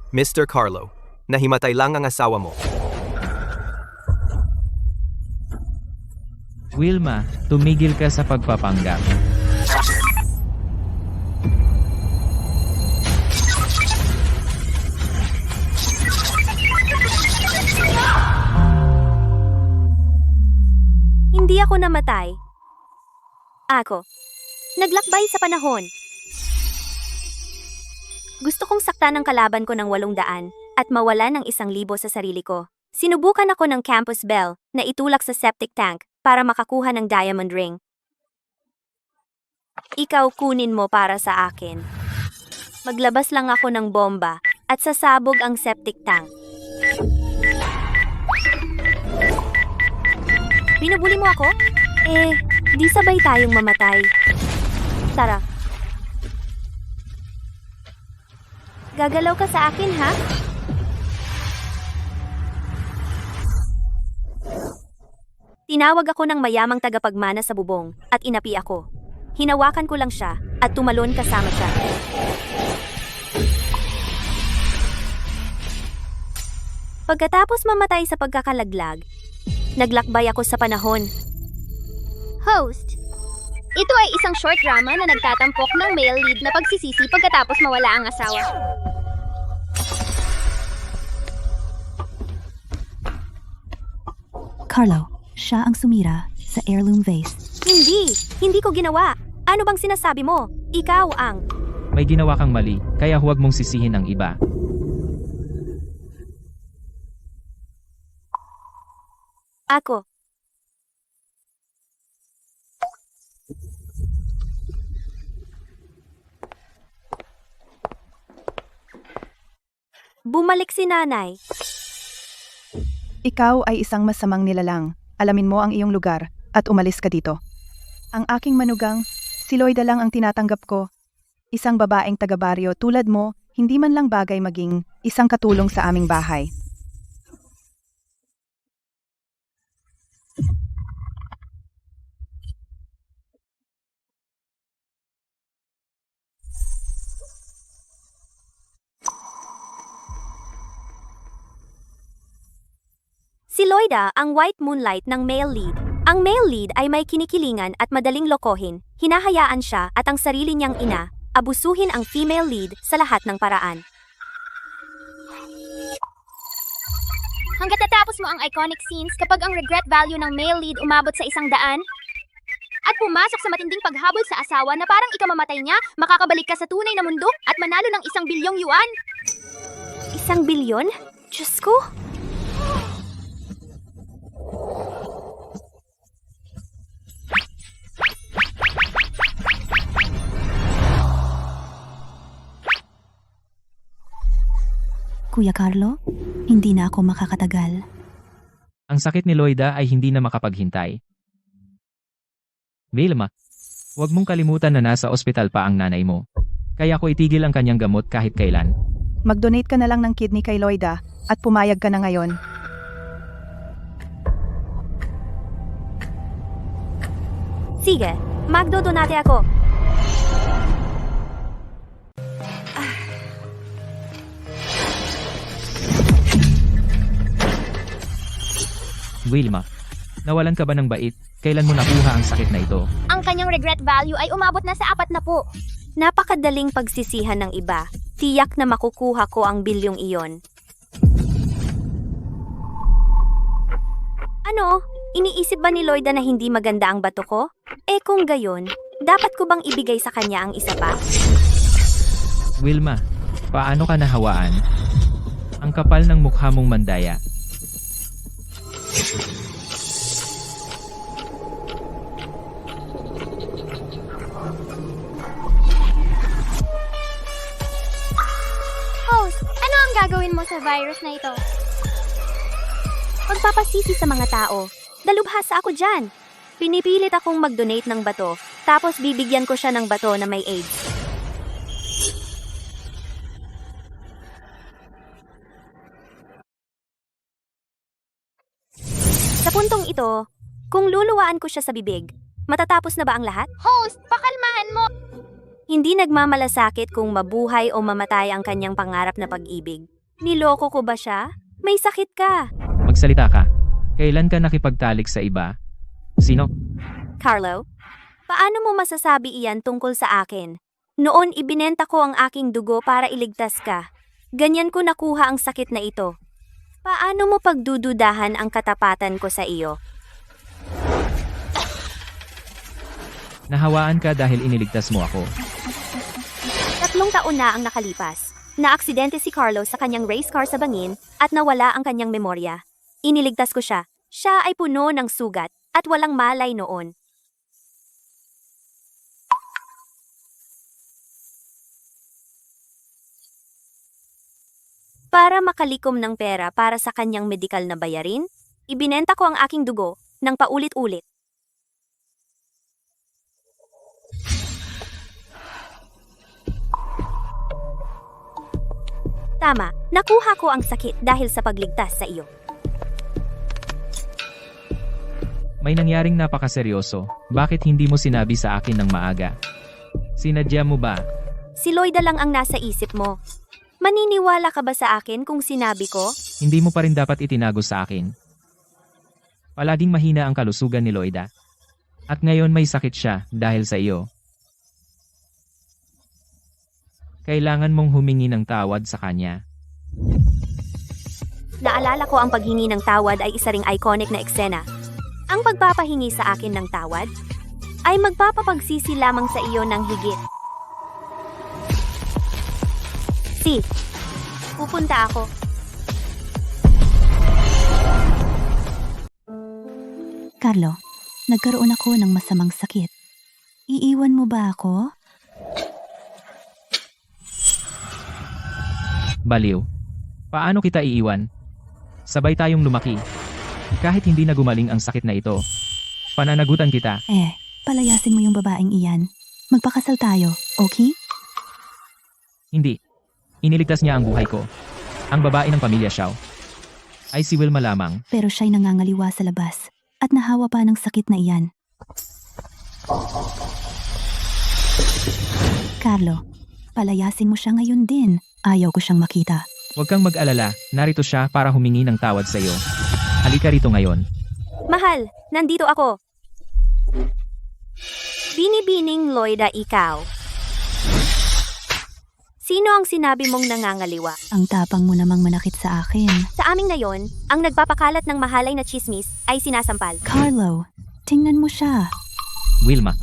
Mr. Carlo, nahimatay lang ang asawa mo. Wilma, tumigil ka sa pagpapanggap. Hindi ako namatay. Ako. Naglakbay sa panahon. Gusto kong saktan ang kalaban ko ng 800 at mawala ng 1,000 sa sarili ko. Sinubukan ako ng campus bell na itulak sa septic tank para makakuha ng diamond ring. Ikaw kunin mo para sa akin. Maglabas lang ako ng bomba at sasabog ang septic tank. Binubuli mo ako? Di sabay tayong mamatay. Tara. Gagalaw ka sa akin, ha? Tinawag ako ng mayamang tagapagmana sa bubong at inapi ako. Hinawakan ko lang siya at tumalon kasama siya. Pagkatapos mamatay sa pagkakalaglag, naglakbay ako sa panahon. Host, ito ay isang short drama na nagtatampok ng male lead na pagsisisi pagkatapos mawala ang asawa. Carlo, siya ang sumira sa heirloom vase. Hindi ko ginawa. Ano bang sinasabi mo? Ikaw ang... May ginawa kang mali, kaya huwag mong sisihin ang iba. Ako. Bumalik si nanay. Ikaw ay isang masamang nilalang. Alamin mo ang iyong lugar at umalis ka dito. Ang aking manugang, si Loida lang ang tinatanggap ko. Isang babaeng taga-baryo tulad mo, hindi man lang bagay maging isang katulong sa aming bahay. Si Loida ang white moonlight ng male lead. Ang male lead ay may kinikilingan at madaling lokohin. Hinahayaan siya at ang sarili niyang ina, abusuhin ang female lead sa lahat ng paraan. Hanggat natapos mo ang iconic scenes kapag ang regret value ng male lead umabot sa 100 at pumasok sa matinding paghabol sa asawa na parang ikamamatay niya, makakabalik ka sa tunay na mundo at manalo ng 1,000,000,000 yuan. 1,000,000,000? Diyos ko! Kuya Carlo, hindi na ako makakatagal. Ang sakit ni Loida ay hindi na makapaghintay. Wilma, huwag mong kalimutan na nasa ospital pa ang nanay mo. Kaya ko itigil ang kanyang gamot kahit kailan. Mag-donate ka na lang ng kidney kay Loida at pumayag ka na ngayon. Sige, magdodonate ako. Wilma, nawalan ka ba ng bait? Kailan mo nakuha ang sakit na ito? Ang kanyang regret value ay umabot na sa 40. Napakadaling pagsisihan ng iba. Tiyak na makukuha ko ang bilyong iyon. Ano? Iniisip ba ni Loida na hindi maganda ang bato ko? Kung gayon, dapat ko bang ibigay sa kanya ang isa pa? Wilma, paano ka nahawaan? Ang kapal ng mukha mong mandaya. Host, ano ang gagawin mo sa virus na ito? Pagpapasisi sa mga tao. Dalubhasa ako dyan. Pinipilit akong mag-donate ng bato, tapos bibigyan ko siya ng bato na may AIDS. Sa puntong ito, kung luluwaan ko siya sa bibig, matatapos na ba ang lahat? Host, pakalmahan mo! Hindi nagmamalasakit kung mabuhay o mamatay ang kanyang pangarap na pag-ibig. Niloko ko ba siya? May sakit ka. Magsalita ka. Kailan ka nakipagtalik sa iba? Sino? Carlo, paano mo masasabi iyan tungkol sa akin? Noon ibinenta ko ang aking dugo para iligtas ka. Ganyan ko nakuha ang sakit na ito. Paano mo pagdududahan ang katapatan ko sa iyo? Nahawaan ka dahil iniligtas mo ako. 3 taon na ang nakalipas. Naaksidente si Carlo sa kanyang race car sa bangin at nawala ang kanyang memorya. Iniligtas ko siya. Siya ay puno ng sugat at walang malay noon. Para makalikom ng pera para sa kanyang medikal na bayarin, ibinenta ko ang aking dugo ng paulit-ulit. Tama, nakuha ko ang sakit dahil sa pagligtas sa iyo. May nangyaring napakaseryoso. Bakit hindi mo sinabi sa akin ng maaga? Sinadya mo ba? Si Loida lang ang nasa isip mo. Maniniwala ka ba sa akin kung sinabi ko? Hindi mo pa rin dapat itinago sa akin. Palaging mahina ang kalusugan ni Loida. At ngayon may sakit siya dahil sa iyo. Kailangan mong humingi ng tawad sa kanya. Naalala ko ang paghingi ng tawad ay isa ring iconic na eksena. Ang pagpapahingi sa akin ng tawad ay magpapapagsisi lamang sa iyo ng higit. Pupunta ako. Carlo, nagkaroon ako ng masamang sakit. Iiwan mo ba ako? Baliw. Paano kita iiwan? Sabay tayong lumaki. Kahit hindi na gumaling ang sakit na ito. Pananagutan kita. Palayasin mo yung babaeng iyan. Magpakasal tayo, okay? Hindi. Iniligtas niya ang buhay ko. Ang babae ng pamilya Xiao ay si Wilma lamang. Pero siya'y nangangaliwa sa labas at nahawa pa ng sakit na iyan. Carlo, palayasin mo siya ngayon din. Ayaw ko siyang makita. Huwag kang mag-alala, narito siya para humingi ng tawad sa iyo. Halika rito ngayon. Mahal, nandito ako. Binibining Loida, ikaw. Sino ang sinabi mong nangangaliwa? Ang tapang mo namang manakit sa akin. Sa aming na yon, ang nagpapakalat ng mahalay na chismis ay sinasampal. Carlo, tingnan mo siya. Wilma.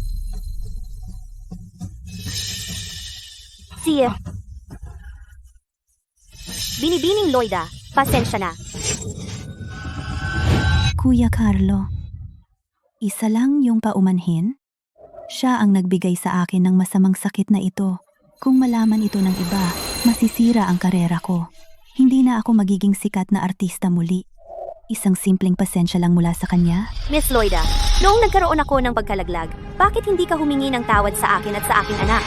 Binibining Loida, pasensya na. Kuya Carlo, isa lang yung paumanhin? Siya ang nagbigay sa akin ng masamang sakit na ito. Kung malaman ito ng iba, masisira ang karera ko. Hindi na ako magiging sikat na artista muli. Isang simpleng pasensya lang mula sa kanya. Miss Loida, noong nagkaroon ako ng pagkalaglag, bakit hindi ka humingi ng tawad sa akin at sa aking anak?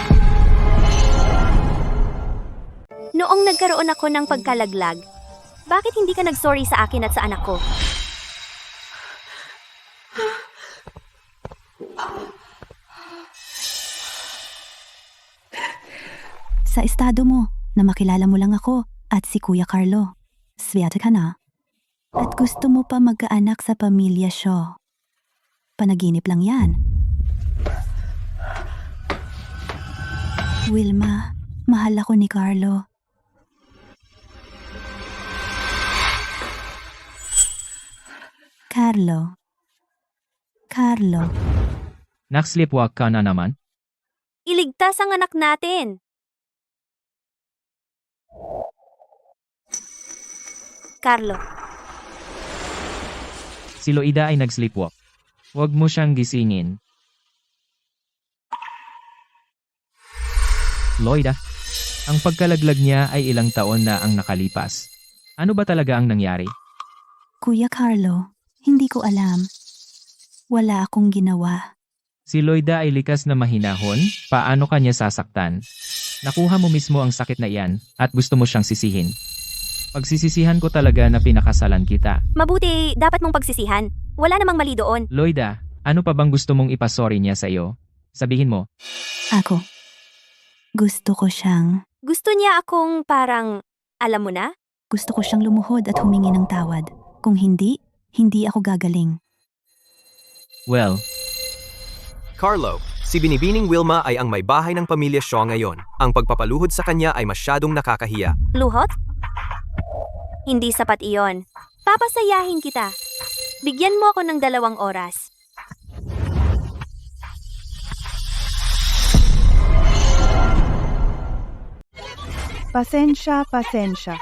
Noong nagkaroon ako ng pagkalaglag, bakit hindi ka nag-sorry sa akin at sa anak ko? Sa estado mo, na makilala mo lang ako at si Kuya Carlo. Swerte ka na. At gusto mo pa magkaanak sa pamilya Shaw. Panaginip lang yan. Wilma, mahal ako ni Carlo. Carlo. Nakslipwalk ka na naman? Iligtas ang anak natin! Carlo, Si Loida ay nag-sleepwalk. Huwag mo siyang gisingin. Loida, ang pagkalaglag niya ay ilang taon na ang nakalipas. Ano ba talaga ang nangyari? Kuya Carlo, hindi ko alam. Wala akong ginawa. Si Loida ay likas na mahinahon, paano kanya sasaktan? Nakuha mo mismo ang sakit na iyan at gusto mo siyang sisihin. Pagsisisihan ko talaga na pinakasalan kita. mabuti dapat mong pagsisihan. Wala namang mali doon. Loida, ano pa bang gusto mong ipasorry niya sa iyo? Sabihin mo. Ako. Gusto ko siyang... Gusto niya akong parang, alam mo na, Gusto ko siyang lumuhod at humingi ng tawad. Kung hindi, hindi ako gagaling. Well, Carlo, si Binibining Wilma ay ang may bahay ng pamilya Shaw ngayon. Ang pagpapaluhod sa kanya ay masyadong nakakahiya. Luhot? Hindi sapat iyon. Papasayahin kita. Bigyan mo ako ng 2 oras. Pasensya, pasensya.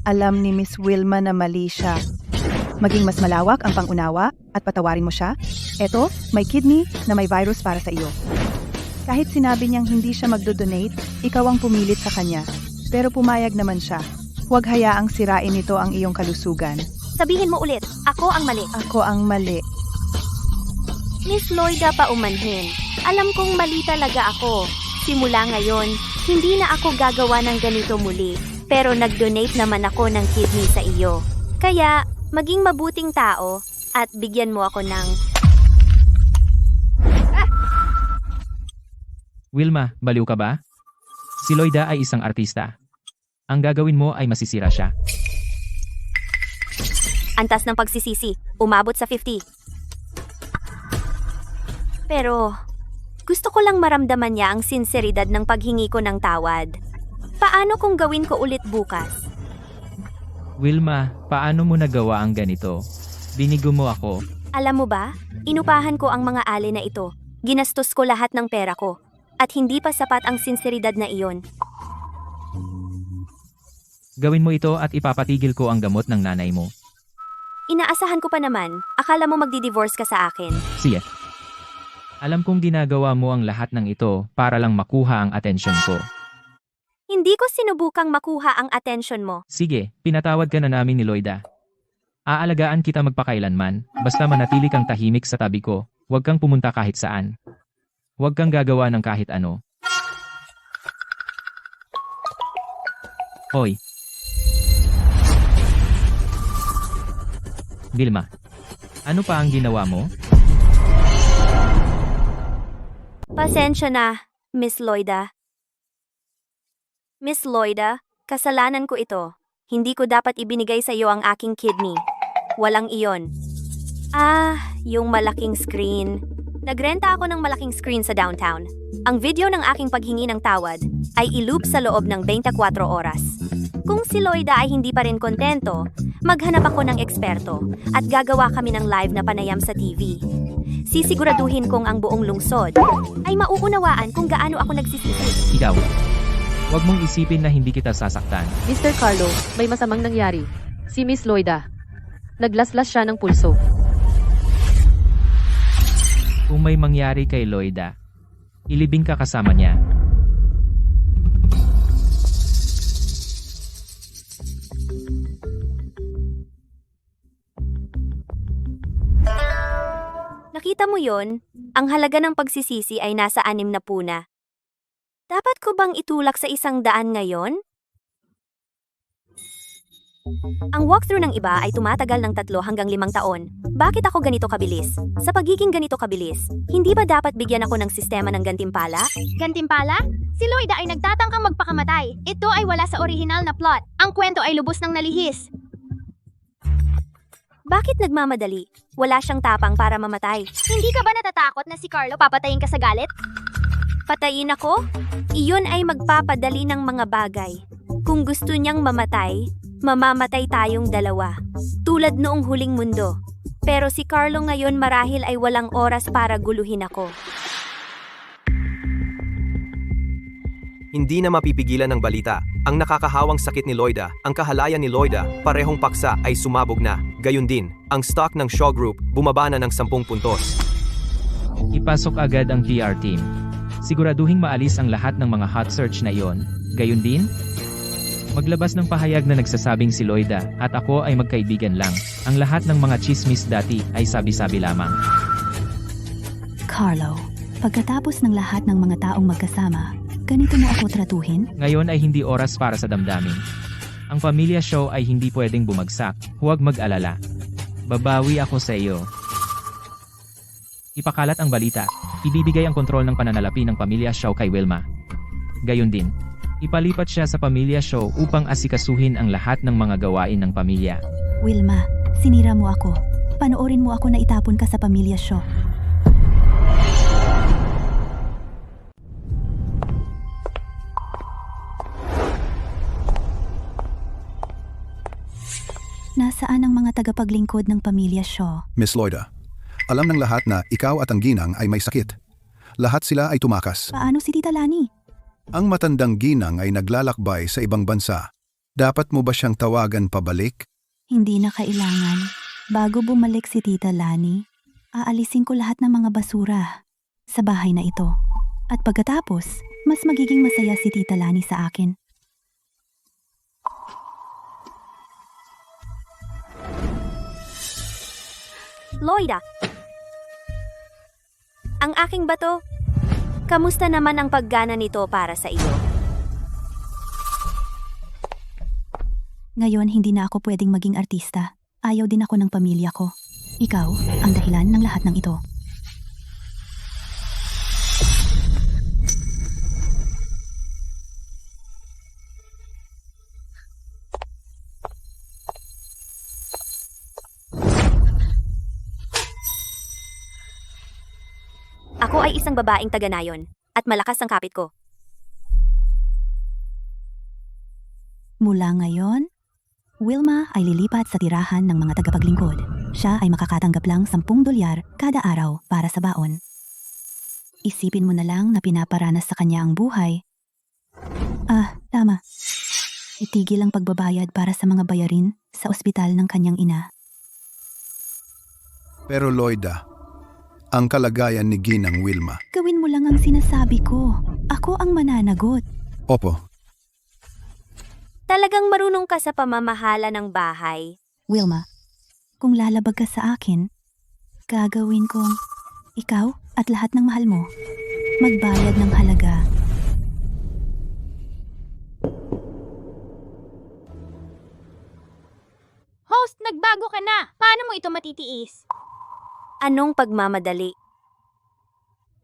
Alam ni Miss Wilma na mali siya. Maging mas malawak ang pangunawa at patawarin mo siya. Eto, may kidney na may virus para sa iyo. Kahit sinabi niyang hindi siya magdodonate, ikaw ang pumilit sa kanya. Pero pumayag naman siya. Huwag hayaang sirain nito ang iyong kalusugan. Sabihin mo ulit, ako ang mali. Ako ang mali. Miss Loida paumanhin. Alam kong mali talaga ako. Simula ngayon, hindi na ako gagawa ng ganito muli. Pero nag-donate naman ako ng kidney sa iyo. Kaya, maging mabuting tao at bigyan mo ako ng... Wilma, baliw ka ba? Si Loida ay isang artista. Ang gagawin mo ay masisira siya. Antas ng pagsisisi, umabot sa 50. Pero, gusto ko lang maramdaman niya ang sinseridad ng paghingi ko ng tawad. Paano kung gawin ko ulit bukas? Wilma, paano mo nagawa ang ganito? Binigo mo ako. Alam mo ba, inupahan ko ang mga ali na ito. Ginastos ko lahat ng pera ko. At hindi pa sapat ang sinseridad na iyon. Gawin mo ito at ipapatigil ko ang gamot ng nanay mo. Inaasahan ko pa naman, akala mo magdi-divorce ka sa akin. Sige. Alam kong ginagawa mo ang lahat ng ito para lang makuha ang atensyon ko. Hindi ko sinubukang makuha ang atensyon mo. Sige, pinatawad ka na namin ni Loida. Aalagaan kita magpakailanman, basta manatili kang tahimik sa tabi ko, huwag kang pumunta kahit saan. Huwag kang gagawa ng kahit ano. Hoy. Vilma, ano pa ang ginawa mo? Pasensya na, Miss Loida. Miss Loida, kasalanan ko ito. Hindi ko dapat ibinigay sa iyo ang aking kidney. Walang iyon. Yung malaking screen. Nagrenta ako ng malaking screen sa downtown. Ang video ng aking paghingi ng tawad ay iloop sa loob ng 24 oras. Kung si Loida ay hindi pa rin kontento, maghanap ako ng eksperto at gagawa kami ng live na panayam sa TV. Sisiguraduhin kong ang buong lungsod ay mauunawaan kung gaano ako nagsisisi. Ikaw. Huwag mong isipin na hindi kita sasaktan. Mr. Carlo, may masamang nangyari. Si Miss Loida. Naglaslas siya ng pulso. Kung may mangyari kay Loida, ilibing ka kasama niya. Nakita mo yon? Ang halaga ng pagsisisi ay nasa 6 na puna. Dapat ko bang itulak sa 100 ngayon? Ang walkthrough ng iba ay tumatagal ng 3 hanggang 5 taon. Bakit ako ganito kabilis? Sa pagiging ganito kabilis, hindi ba dapat bigyan ako ng sistema ng gantimpala? Gantimpala? Si Loida ay nagtatangkang magpakamatay. Ito ay wala sa orihinal na plot. Ang kwento ay lubos ng nalihis. Bakit nagmamadali? Wala siyang tapang para mamatay. Hindi ka ba natatakot na si Carlo papatayin ka sa galit? Patayin ako? Iyon ay magpapadali ng mga bagay. Kung gusto niyang mamatay, mamamatay tayong dalawa. Tulad noong huling mundo. Pero si Carlo ngayon marahil ay walang oras para guluhin ako. Hindi na mapipigilan ng balita. Ang nakakahawang sakit ni Loida, ang kahalayan ni Loida, parehong paksa ay sumabog na. Gayun din, ang stock ng Shaw Group bumaba na ng 10 puntos. Ipasok agad ang PR team. Siguraduhing maalis ang lahat ng mga hot search na iyon. Gayun din, maglabas ng pahayag na nagsasabing si Loida at ako ay magkaibigan lang. Ang lahat ng mga chismis dati ay sabi-sabi lamang. Carlo, pagkatapos ng lahat ng mga taong magkasama, ganito mo ako tratuhin? Ngayon ay hindi oras para sa damdamin. Ang pamilya Shaw ay hindi pwedeng bumagsak. Huwag mag-alala. Babawi ako sa iyo. Ipakalat ang balita. Ibibigay ang kontrol ng pananalapi ng pamilya Shaw kay Wilma. Gayon din, ipalipat siya sa pamilya show upang asikasuhin ang lahat ng mga gawain ng pamilya. Wilma, sinira mo ako. Panoorin mo ako na itapon ka sa pamilya show. Nasaan ang mga tagapaglingkod ng pamilya Shaw? Miss Loida, alam ng lahat na ikaw at ang ginang ay may sakit. Lahat sila ay tumakas. Paano si Tita Lani? Ang matandang ginang ay naglalakbay sa ibang bansa. Dapat mo ba siyang tawagan pabalik? Hindi na kailangan. Bago bumalik si Tita Lani, aalisin ko lahat ng mga basura sa bahay na ito. At pagkatapos, mas magiging masaya si Tita Lani sa akin. Loida. Ang aking bato, kamusta naman ang paggana nito para sa iyo? Ngayon, hindi na ako pwedeng maging artista. Ayaw din ako ng pamilya ko. Ikaw, ang dahilan ng lahat ng ito. Ako ay isang babaeng taga-nayon at malakas ang kapit ko. Mula ngayon, Wilma ay lilipat sa tirahan ng mga tagapaglingkod. Siya ay makakatanggap lang $10 kada araw para sa baon. Isipin mo na lang na pinaparanas sa kanya ang buhay. Tama. Itigil ang pagbabayad para sa mga bayarin sa ospital ng kanyang ina. Pero Loida, ang kalagayan ni Ginang Wilma. Gawin mo lang ang sinasabi ko. Ako ang mananagot. Opo, Talagang marunong ka sa pamamahala ng bahay. Wilma, kung lalabag ka sa akin, gagawin kong ikaw at lahat ng mahal mo magbayad ng halaga. Host, nagbago ka na. Paano mo ito matitiis? Anong pagmamadali?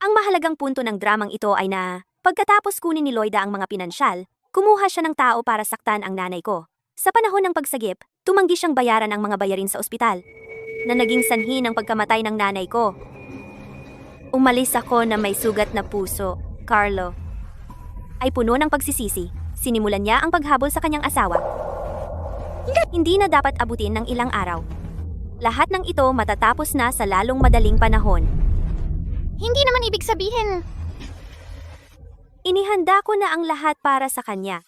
Ang mahalagang punto ng dramang ito ay na, pagkatapos kunin ni Loida ang mga pinansyal, kumuha siya ng tao para saktan ang nanay ko. Sa panahon ng pagsagip, tumanggi siyang bayaran ang mga bayarin sa ospital, na naging sanhi ng pagkamatay ng nanay ko. Umalis ako na may sugat na puso, Carlo. Ay puno ng pagsisisi, sinimulan niya ang paghabol sa kanyang asawa. Hindi na dapat abutin ng ilang araw. Lahat ng ito matatapos na sa lalong madaling panahon. Hindi naman ibig sabihin. Inihanda ko na ang lahat para sa kanya.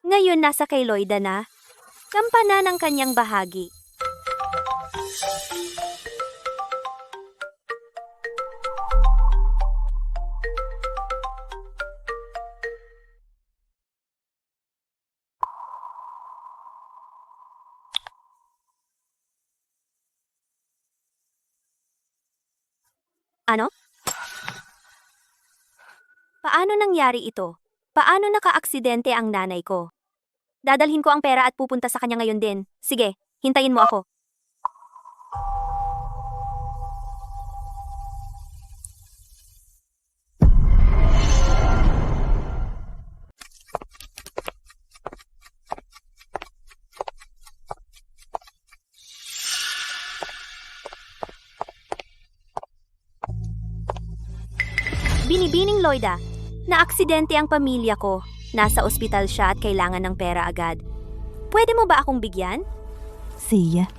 Ngayon nasa kay Loida na. Kampana ng kanyang bahagi. Ano? Paano nangyari ito? Paano naka-aksidente ang nanay ko? Dadalhin ko ang pera at pupunta sa kanya ngayon din. Sige, hintayin mo ako. Binibining Loida, na-aksidente ang pamilya ko. Nasa ospital siya at kailangan ng pera agad. Pwede mo ba akong bigyan? Siya.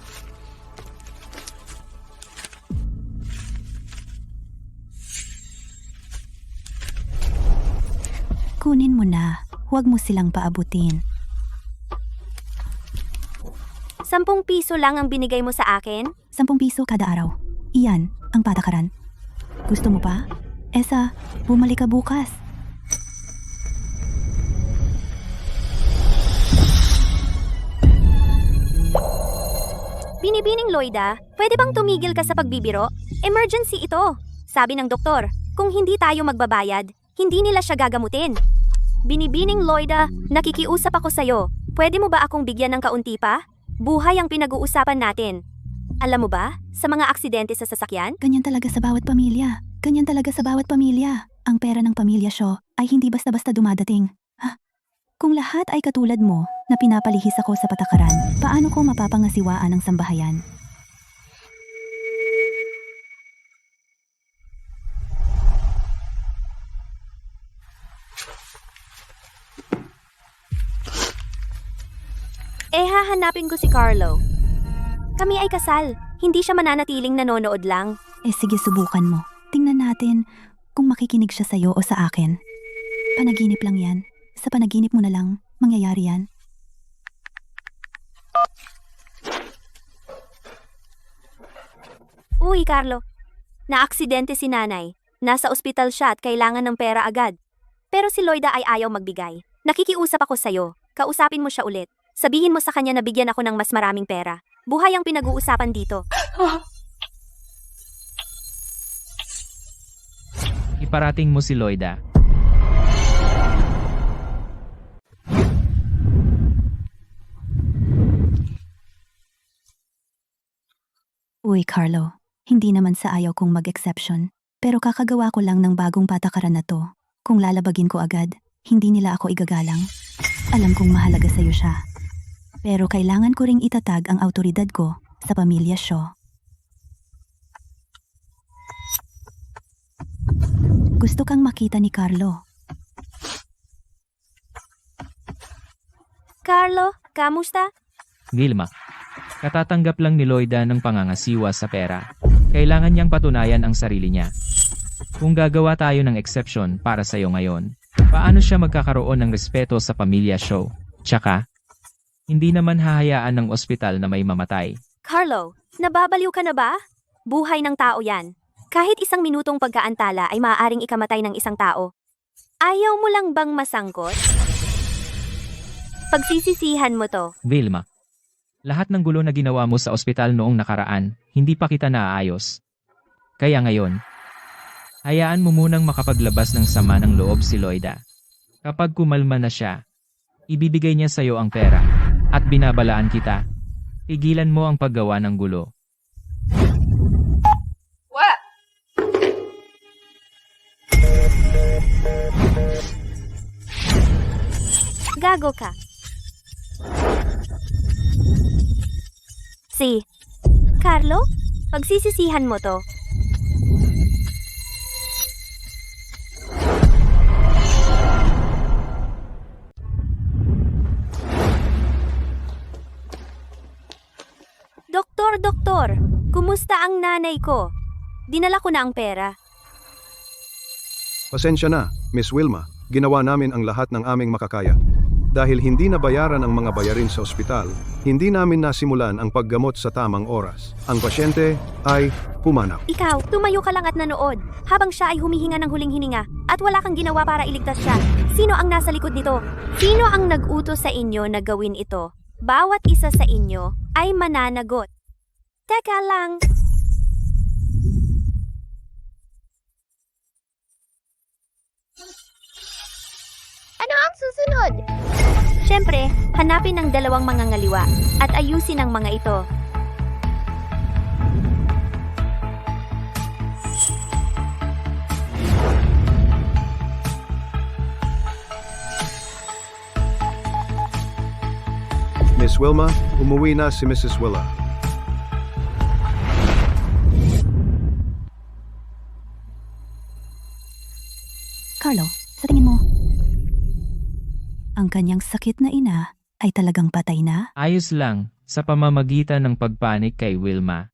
Kunin mo na. Huwag mo silang paabutin. 10 piso lang ang binigay mo sa akin? 10 piso kada araw. Iyan ang patakaran. Gusto mo pa? Esa, bumalik ka bukas. Binibining Loida, pwede bang tumigil ka sa pagbibiro? Emergency ito. Sabi ng doktor, kung hindi tayo magbabayad, hindi nila siya gagamutin. Binibining Loida, nakikiusap ako sa'yo. Pwede mo ba akong bigyan ng kaunti pa? Buhay ang pinag-uusapan natin. Alam mo ba, sa mga aksidente sa sasakyan, Ganyan talaga sa bawat pamilya. Ganyan talaga sa bawat pamilya. Ang pera ng pamilya Shaw ay hindi basta-basta dumadating. Kung lahat ay katulad mo, na pinapalihis ako sa patakaran, paano ko mapapangasiwaan ang sambahayan? Hahanapin ko si Carlo. Kami ay kasal. Hindi siya mananatiling nanonood lang. Sige, subukan mo. Tingnan natin kung makikinig siya sa'yo o sa akin. Panaginip lang yan. Sa panaginip mo na lang, mangyayari yan. Uy, Carlo. Naaksidente si nanay. Nasa ospital siya at kailangan ng pera agad. Pero si Loida ay ayaw magbigay. Nakikiusap ako sa'yo. Kausapin mo siya ulit. Sabihin mo sa kanya na bigyan ako ng mas maraming pera. Buhay ang pinag-uusapan dito. Iparating mo si Loida. Uy, Carlo. Hindi naman sa ayaw kong mag-exception. Pero kakagawa ko lang ng bagong patakaran na to. Kung lalabagin ko agad, hindi nila ako igagalang. Alam kong mahalaga sa'yo siya. Pero kailangan ko ring itatag ang autoridad ko sa pamilya Shaw. Gusto kang makita ni Carlo. Carlo, kamusta? Vilma, katatanggap lang ni Loida ng pangangasiwa sa pera. Kailangan niyang patunayan ang sarili niya. Kung gagawa tayo ng exception para sa'yo ngayon, paano siya magkakaroon ng respeto sa pamilya Shaw? Tsaka, hindi naman hahayaan ng ospital na may mamatay. Carlo, nababaliw ka na ba? Buhay ng tao yan. Kahit isang minutong pagkaantala ay maaaring ikamatay ng isang tao. Ayaw mo lang bang masangkot? Pagsisisihan mo to. Vilma, lahat ng gulo na ginawa mo sa ospital noong nakaraan, hindi pa kita naaayos. Kaya ngayon, hayaan mo munang makapaglabas ng sama ng loob si Loida. Kapag kumalma na siya, ibibigay niya sa'yo ang pera. At binabalaan kita, tigilan mo ang paggawa ng gulo. Gago ka. Si Carlo, pagsisisihan mo to. Doktor, kumusta ang nanay ko? Dinala ko na ang pera. Pasensya na, Miss Wilma. Ginawa namin ang lahat ng aming makakaya. Dahil hindi nabayaran ang mga bayarin sa ospital, hindi namin nasimulan ang paggamot sa tamang oras. Ang pasyente ay pumanaw. Ikaw, tumayo ka lang at nanood, habang siya ay humihinga ng huling hininga, at wala kang ginawa para iligtas siya. Sino ang nasa likod nito? Sino ang nag-utos sa inyo na gawin ito? Bawat isa sa inyo ay mananagot. Teka lang. Ano ang susunod? Siyempre, hanapin ang dalawang mga ngaliwa at ayusin ang mga ito. Miss Wilma, umuwi na si Mrs. Willa. Carlo, sa tingin mo, ang kanyang sakit na ina ay talagang patay na? Ayos lang, sa pamamagitan ng pagpanik kay Wilma.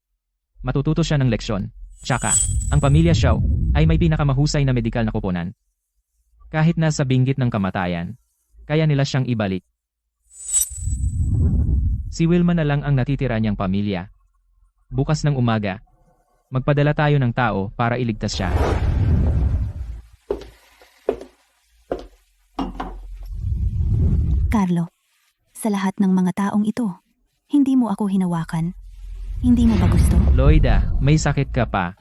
Matututo siya ng leksyon. Tsaka, ang pamilya Shaw ay may pinakamahusay na medikal na koponan. Kahit nasa binggit ng kamatayan, kaya nila siyang ibalik. Si Wilma na lang ang natitira niyang pamilya. Bukas ng umaga, magpadala tayo ng tao para iligtas siya. Carlo, sa lahat ng mga taong ito, hindi mo ako hinawakan. Hindi mo ba gusto? Loida, may sakit ka pa.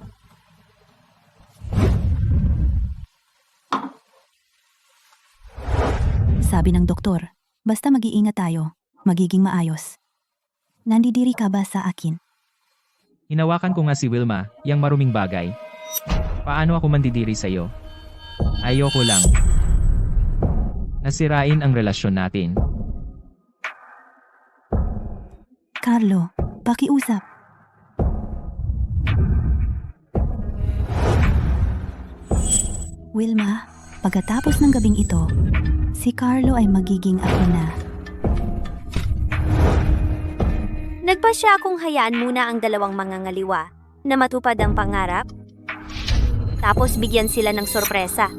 Sabi ng doktor, basta mag-iingat tayo, magiging maayos. Nandidiri ka ba sa akin? Hinawakan ko nga si Wilma, yang maruming bagay. Paano ako mandidiri sa'yo? Ayoko lang. Nasirain ang relasyon natin. Carlo, pakiusap. Wilma, pagkatapos ng gabing ito, si Carlo ay magiging ako na. Nagpasya akong hayaan muna ang dalawang mangangaliwa na matupad ang pangarap. Tapos bigyan sila ng sorpresa.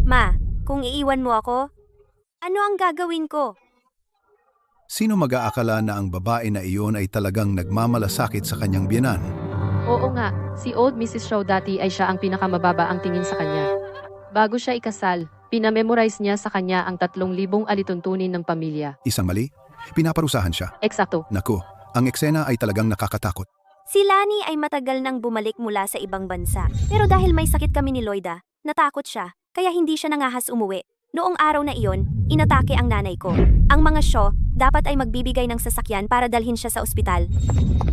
Ma, kung iiwan mo ako, ano ang gagawin ko? Sino mag-aakala na ang babae na iyon ay talagang nagmamalasakit sa kanyang biyenan? Oo nga, si Old Mrs. Shaw dati ay siya ang pinakamababa ang tingin sa kanya. Bago siya ikasal, pinamemorize niya sa kanya ang 3,000 alituntunin ng pamilya. Isang mali? Pinaparusahan siya. Eksakto. Naku, ang eksena ay talagang nakakatakot. Si Lani ay matagal nang bumalik mula sa ibang bansa. Pero dahil may sakit kami ni Loida, natakot siya, kaya hindi siya nangahas umuwi. Noong araw na iyon, inatake ang nanay ko. Ang mga Shaw dapat ay magbibigay ng sasakyan para dalhin siya sa ospital.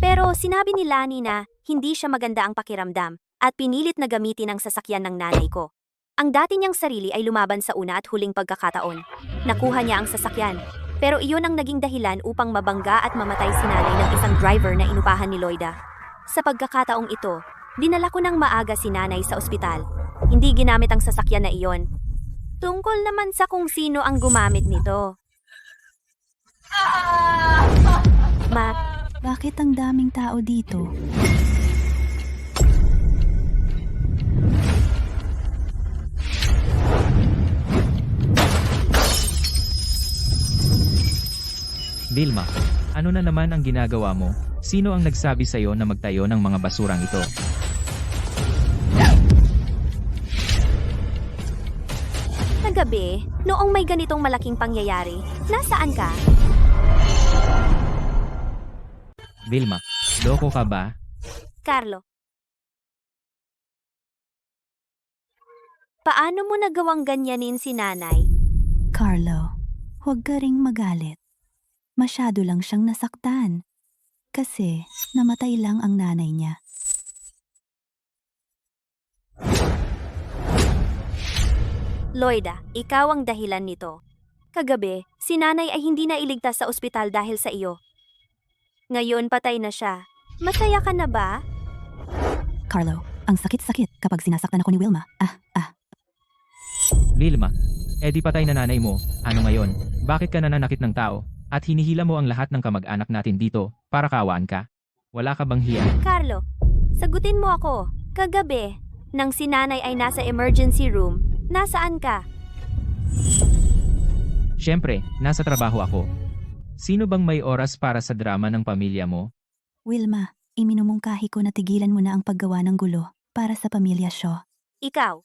Pero sinabi ni Lani na hindi siya maganda ang pakiramdam at pinilit na gamitin ang sasakyan ng nanay ko. Ang dati niyang sarili ay lumaban sa una at huling pagkakataon. Nakuha niya ang sasakyan. Pero iyon ang naging dahilan upang mabangga at mamatay si nanay ng isang driver na inupahan ni Loida. Sa pagkakataong ito, dinala ko ng maaga si nanay sa ospital. Hindi ginamit ang sasakyan na iyon. Tungkol naman sa kung sino ang gumamit nito. Ma, Bakit ang daming tao dito? Vilma, ano na naman ang ginagawa mo? Sino ang nagsabi sa'yo na magtayo ng mga basurang ito? Kagabi, noong may ganitong malaking pangyayari, nasaan ka? Vilma, loko ka ba? Carlo. Paano mo nagawang ganyanin si nanay? Carlo, huwag ka ring magalit. Masyado lang siyang nasaktan. Kasi namatay lang ang nanay niya. Loida, ikaw ang dahilan nito. Kagabi, si nanay ay hindi na iligtas sa ospital dahil sa iyo. Ngayon patay na siya. Masaya ka na ba? Carlo, ang sakit-sakit kapag sinasaktan ako ni Wilma. Vilma, edi patay na nanay mo. Ano ngayon? Bakit ka nananakit ng tao? At hinihila mo ang lahat ng kamag-anak natin dito para kaawaan ka? Wala ka bang hiya? Carlo, sagutin mo ako. Kagabi, nang si nanay ay nasa emergency room, nasaan ka? Siyempre, nasa trabaho ako. Sino bang may oras para sa drama ng pamilya mo? Wilma, iminumungkahi ko na tigilan mo na ang paggawa ng gulo para sa pamilya Shaw. Ikaw.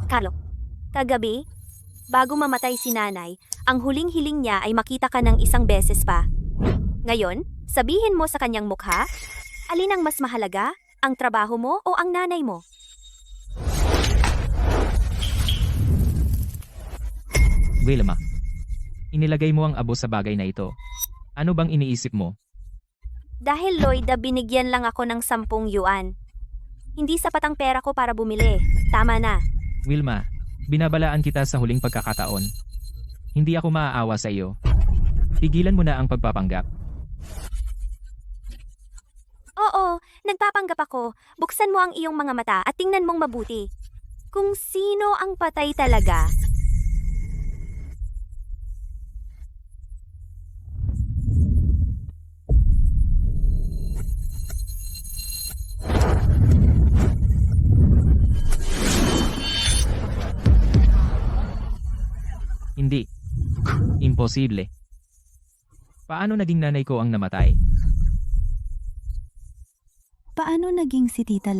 Carlo, kagabi, bago mamatay si nanay, ang huling hiling niya ay makita ka ng isang beses pa. Ngayon, sabihin mo sa kanyang mukha, alin ang mas mahalaga, ang trabaho mo o ang nanay mo? Vilma, inilagay mo ang abo sa bagay na ito. Ano bang iniisip mo? Dahil Loida, binigyan lang ako ng 10 yuan. Hindi sapat ang pera ko para bumili. Tama na. Vilma, binabalaan kita sa huling pagkakataon. Hindi ako maaawa sa iyo. Tigilan mo na ang pagpapanggap. Oo, nagpapanggap ako. Buksan mo ang iyong mga mata at tingnan mong mabuti. Kung sino ang patay talaga. Hindi. Imposible. Paano naging nanay ko ang namatay? Paano naging si Tita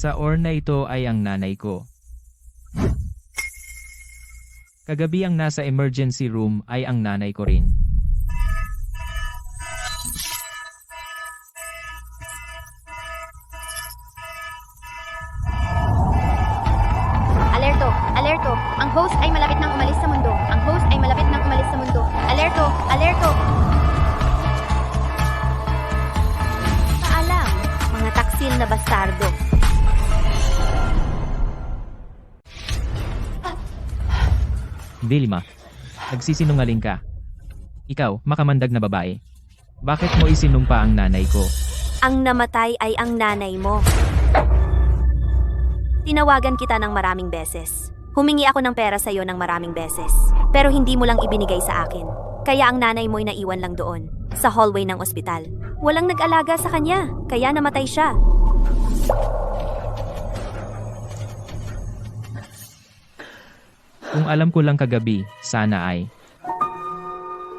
Sa na ito ay ang nanay ko. Kagabi ang nasa emergency room ay ang nanay ko rin. Alerto! Alerto! Ang host ay malapit nang umalis sa mundo. Ang host ay malapit nang umalis sa mundo. Alerto! Alerto! Paalam, mga taksil na bastardo. Vilma, nagsisinungaling ka. Ikaw, makamandag na babae. Bakit mo isinumpa ang nanay ko? Ang namatay ay ang nanay mo. Tinawagan kita ng maraming beses. Humingi ako ng pera sa'yo ng maraming beses. Pero hindi mo lang ibinigay sa akin. Kaya ang nanay mo'y naiwan lang doon, sa hallway ng ospital. Walang nag-alaga sa kanya, kaya namatay siya. Kung alam ko lang kagabi, sana ay.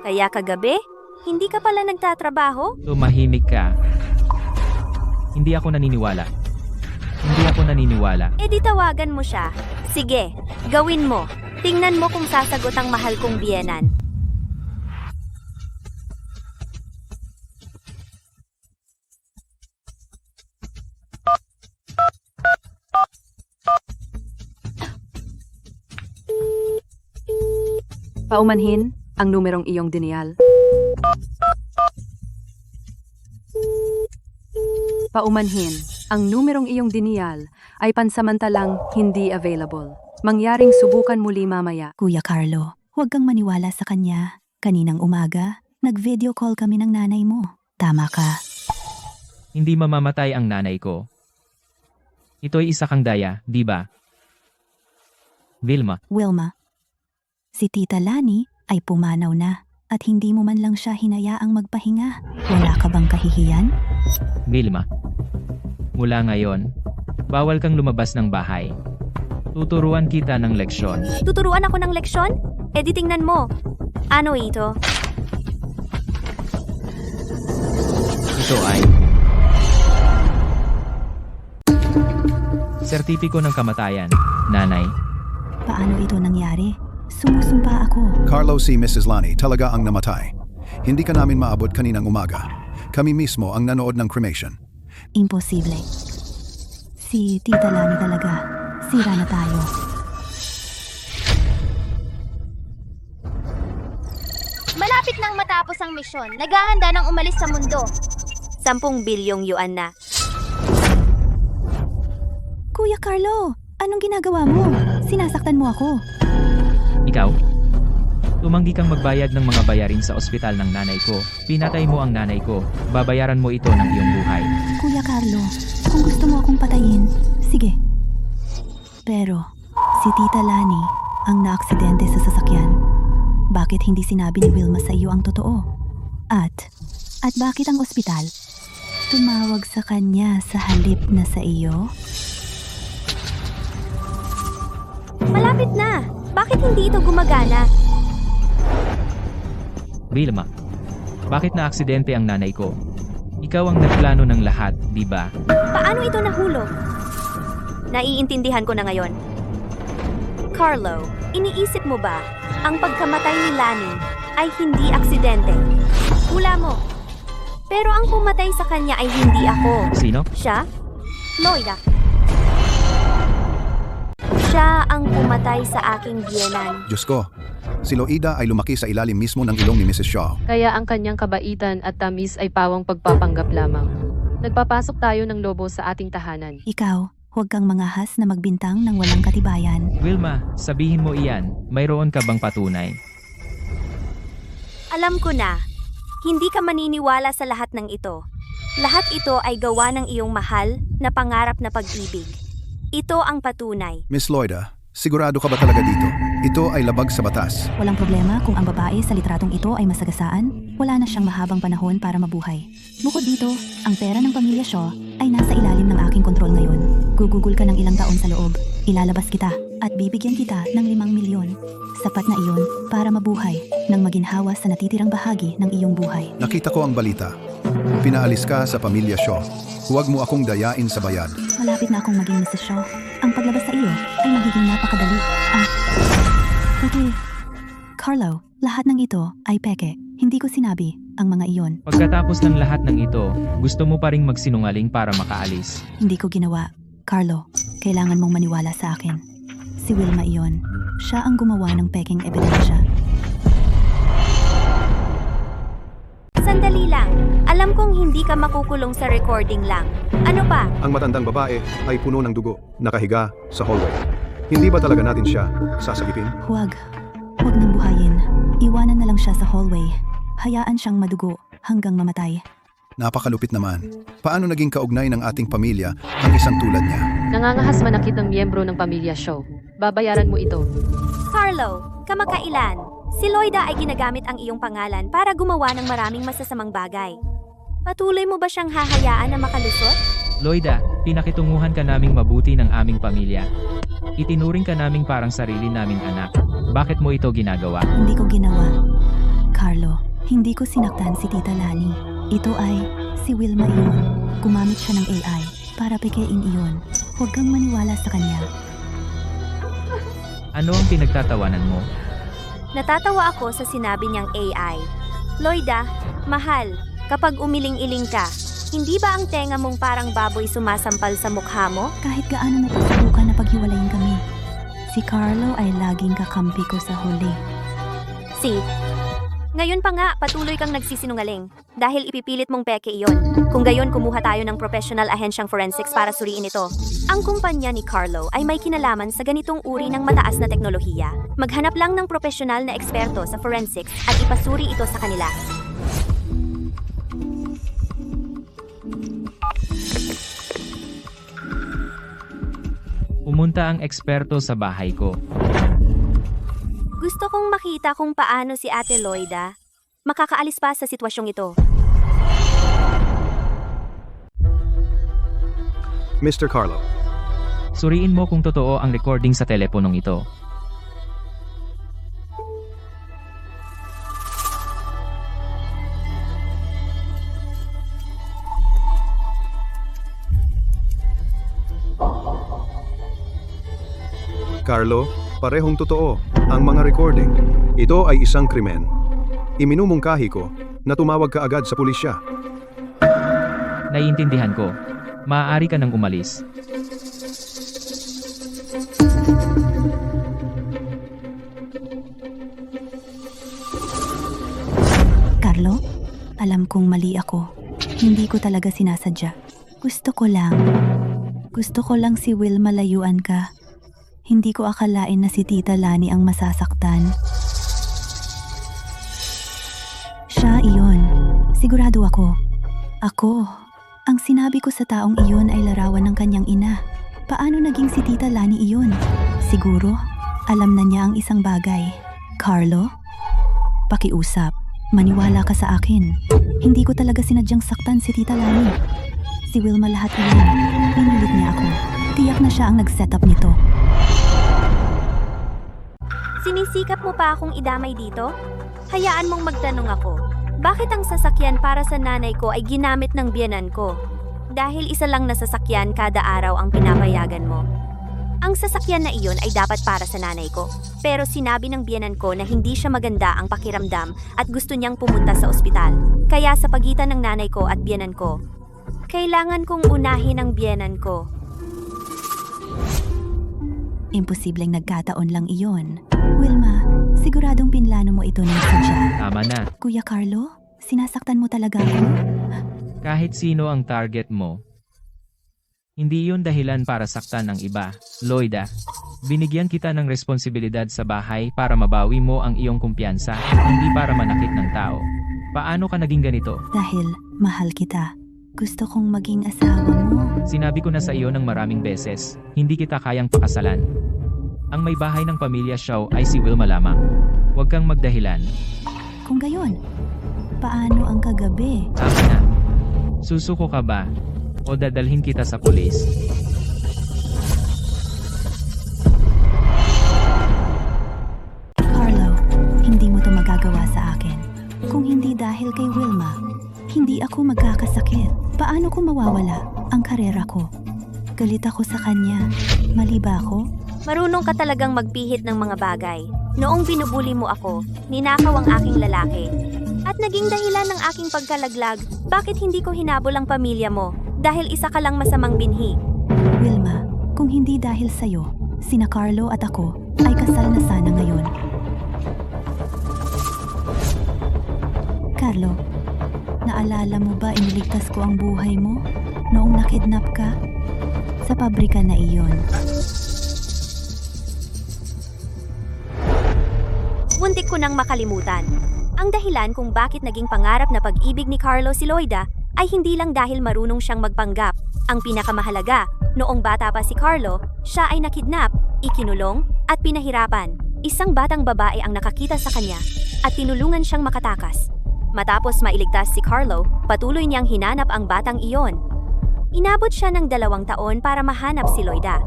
Kaya kagabi, hindi ka pala nagtatrabaho? Tumahimik ka. Hindi ako naniniwala. Hindi ako naniniwala. E di tawagan mo siya. Sige, gawin mo. Tingnan mo kung sasagot ang mahal kong biyenan. Paumanhin ang numerong iyong diniyal. Paumanhin, ang numerong iyong diniyal ay pansamantalang hindi available. Mangyaring subukan muli mamaya. Kuya Carlo, huwag kang maniwala sa kanya. Kaninang umaga, nag-video call kami ng nanay mo. Tama ka. Hindi mamamatay ang nanay ko. Ito'y isa kang daya, di ba? Vilma, Wilma, si Tita Lani ay pumanaw na at hindi mo man lang siya hinayaang magpahinga. Wala ka bang kahihiyan? Vilma. Mula ngayon, bawal kang lumabas ng bahay. Tuturuan kita ng leksyon. Tuturuan ako ng leksyon? E di tingnan mo. Ano ito? Ito ay sertipiko ng kamatayan, nanay. Paano ito nangyari? Sumusumpa ako. Carlo si Mrs. Lani talaga ang namatay. Hindi ka namin maabot kaninang umaga. Kami mismo ang nanood ng cremation. Imposible. Si Tita Lani talaga. Sira na tayo. Malapit nang matapos ang misyon. Naghahanda ng umalis sa mundo. 10 bilyong yuan na. Kuya Carlo, anong ginagawa mo? Sinasaktan mo ako. Ikaw? Tumanggi kang magbayad ng mga bayarin sa ospital ng nanay ko. Pinatay mo ang nanay ko. Babayaran mo ito ng iyong buhay. Kuya Carlo, kung gusto mo akong patayin, sige. Pero, si Tita Lani ang naaksidente sa sasakyan. Bakit hindi sinabi ni Wilma sa iyo ang totoo? At bakit ang ospital tumawag sa kanya sa halip na sa iyo? Malapit na. Bakit hindi ito gumagana? Vilma, bakit na aksidente ang nanay ko? Ikaw ang nagplano ng lahat, di ba? Paano ito nahulog? Naiintindihan ko na ngayon. Carlo, iniisip mo ba ang pagkamatay ni Lani ay hindi aksidente? Hula mo. Pero ang pumatay sa kanya ay hindi ako. Sino? Siya? Loida. Siya ang pumatay sa aking biyenan. Diyos ko, si Loida ay lumaki sa ilalim mismo ng ilong ni Mrs. Shaw. Kaya ang kanyang kabaitan at tamis ay pawang pagpapanggap lamang. Nagpapasok tayo ng lobo sa ating tahanan. Ikaw, huwag kang mangahas na magbintang ng walang katibayan. Wilma, sabihin mo iyan. Mayroon ka bang patunay? Alam ko na, hindi ka maniniwala sa lahat ng ito. Lahat ito ay gawa ng iyong mahal na pangarap na pag-ibig. Ito ang patunay. Miss Loida, sigurado ka ba talaga dito? Ito ay labag sa batas. Walang problema kung ang babae sa litratong ito ay masagasaan. Wala na siyang mahabang panahon para mabuhay. Bukod dito, ang pera ng pamilya Shaw ay nasa ilalim ng aking kontrol ngayon. Gugugol ka ng ilang taon sa loob. Ilalabas kita at bibigyan kita ng 5 milyon. Sapat na iyon para mabuhay nang maginhawa sa natitirang bahagi ng iyong buhay. Nakita ko ang balita. Pinaalis ka sa pamilya Shaw. Huwag mo akong dayain sa bayad. Malapit na akong maging Mrs. Shaw. Ang paglabas sa iyo ay magiging napakadali. Okay. Carlo, lahat ng ito ay peke. Hindi ko sinabi ang mga iyon. Pagkatapos ng lahat ng ito, gusto mo pa ring magsinungaling para makaalis. Hindi ko ginawa. Carlo, kailangan mong maniwala sa akin. Si Wilma iyon. Siya ang gumawa ng peking ebidensya. Sandali lang. Alam kong hindi ka makukulong sa recording lang. Ano pa? Ang matandang babae ay puno ng dugo, nakahiga sa hallway. Hindi ba talaga natin siya sasagipin? Huwag. Huwag nang buhayin. Iwanan na lang siya sa hallway. Hayaan siyang madugo hanggang mamatay. Napakalupit naman. Paano naging kaugnay ng ating pamilya ang isang tulad niya? Nangangahas manakit ng miyembro ng pamilya Shaw. Babayaran mo ito. Carlo, kamakailan. Si Loida ay ginagamit ang iyong pangalan para gumawa ng maraming masasamang bagay. Patuloy mo ba siyang hahayaan na makalusot? Loida, pinakitunguhan ka naming mabuti ng aming pamilya. Itinuring ka naming parang sarili naming anak. Bakit mo ito ginagawa? Hindi ko ginawa. Carlo, hindi ko sinaktan si Tita Lani. Ito ay si Wilma iyon. Gumamit siya ng AI para pekein iyon. Huwag kang maniwala sa kanya. Ano ang pinagtatawanan mo? Natatawa ako sa sinabi niyang AI. Loida, mahal, kapag umiling-iling ka, hindi ba ang tenga mong parang baboy sumasampal sa mukha mo? Kahit gaano napasubukan na paghiwalayin kami. Si Carlo ay laging kakampi ko sa huli. Ngayon pa nga, patuloy kang nagsisinungaling. Dahil ipipilit mong peke iyon. Kung gayon, kumuha tayo ng professional ahensyang forensics para suriin ito. Ang kumpanya ni Carlo ay may kinalaman sa ganitong uri ng mataas na teknolohiya. Maghanap lang ng profesional na eksperto sa forensics at ipasuri ito sa kanila. Pumunta ang eksperto sa bahay ko. Gusto kong makita kung paano si Ate Loida makakaalis pa sa sitwasyong ito. Mr. Carlo, Suriin mo kung totoo ang recording sa teleponong ito. Carlo, parehong totoo ang mga recording. Ito ay isang krimen. Iminumungkahi ko na tumawag ka agad sa pulisya. Naiintindihan ko. Maaari ka nang umalis. Carlo, alam kong mali ako. Hindi ko talaga sinasadya. Gusto ko lang si Wilma layuan ka. Hindi ko akalain na si Tita Lani ang masasaktan. Siya iyon. Sigurado ako. Ang sinabi ko sa taong iyon ay larawan ng kanyang ina. Paano naging si Tita Lani iyon? Siguro, alam na niya ang isang bagay. Carlo, pakiusap. Maniwala ka sa akin. Hindi ko talaga sinadyang saktan si Tita Lani. Si Wilma lahat iyon. Pinilit niya ako. Tiyak na siya ang nag-setup nito. Sinisikap mo pa akong idamay dito? Hayaan mong magtanong ako. Bakit ang sasakyan para sa nanay ko ay ginamit ng biyenan ko? Dahil isa lang na sasakyan kada araw ang pinapayagan mo. Ang sasakyan na iyon ay dapat para sa nanay ko. Pero sinabi ng biyenan ko na hindi siya maganda ang pakiramdam at gusto niyang pumunta sa ospital. Kaya sa pagitan ng nanay ko at biyenan ko, kailangan kong unahin ang biyenan ko. Imposibleng nagkataon lang iyon. Wilma, siguradong pinlano mo ito ng sadya. Tama na. Kuya Carlo, sinasaktan mo talaga ako? Kahit sino ang target mo, hindi yun dahilan para saktan ang iba. Loida, binigyan kita ng responsibilidad sa bahay para mabawi mo ang iyong kumpiyansa, hindi para manakit ng tao. Paano ka naging ganito? Dahil mahal kita. Gusto kong maging asawa mo. Sinabi ko na sa iyo ng maraming beses, hindi kita kayang pakasalan. Ang may bahay ng pamilya Shaw ay si Wilma lamang. Huwag kang magdahilan. Kung gayon, paano ang kagabi? Tama na. Susuko ka ba? O dadalhin kita sa pulis? Carlo, hindi mo to magagawa sa akin. Kung hindi dahil kay Wilma, hindi ako magkakasakit. Paano ko mawawala ang karera ko? Galit ako sa kanya. Mali ba ako? Marunong ka talagang magpihit ng mga bagay. Noong binubuli mo ako, ninakaw ang aking lalaki. At naging dahilan ng aking pagkalaglag, bakit hindi ko hinabol ang pamilya mo? Dahil isa ka lang masamang binhi. Wilma, kung hindi dahil sa'yo, sina Carlo at ako ay kasal na sana ngayon. Carlo, naalala mo ba iniligtas ko ang buhay mo noong nakidnap ka? Sa pabrika na iyon. Muntik ko nang makalimutan. Ang dahilan kung bakit naging pangarap na pag-ibig ni Carlo si Loida ay hindi lang dahil marunong siyang magpanggap. Ang pinakamahalaga, noong bata pa si Carlo, siya ay nakidnap, ikinulong, at pinahirapan. Isang batang babae ang nakakita sa kanya at tinulungan siyang makatakas. Matapos mailigtas si Carlo, patuloy niyang hinanap ang batang iyon. Inabot siya ng 2 taon para mahanap si Loida.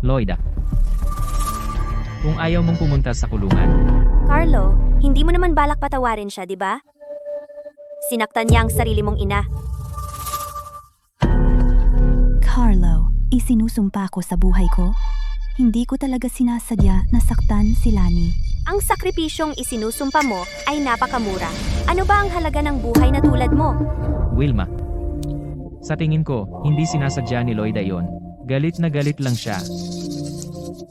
Loida. Kung ayaw mong pumunta sa kulungan, Carlo, hindi mo naman balak patawarin siya, di ba? Sinaktan niya ang sarili mong ina. Carlo, isinusumpa ko sa buhay ko. Hindi ko talaga sinasadya na saktan si Lani. Ang sakripisyong isinusumpa mo ay napakamura. Ano ba ang halaga ng buhay na tulad mo? Wilma. Sa tingin ko, hindi sinasadya ni Loida yon. Galit na galit lang siya.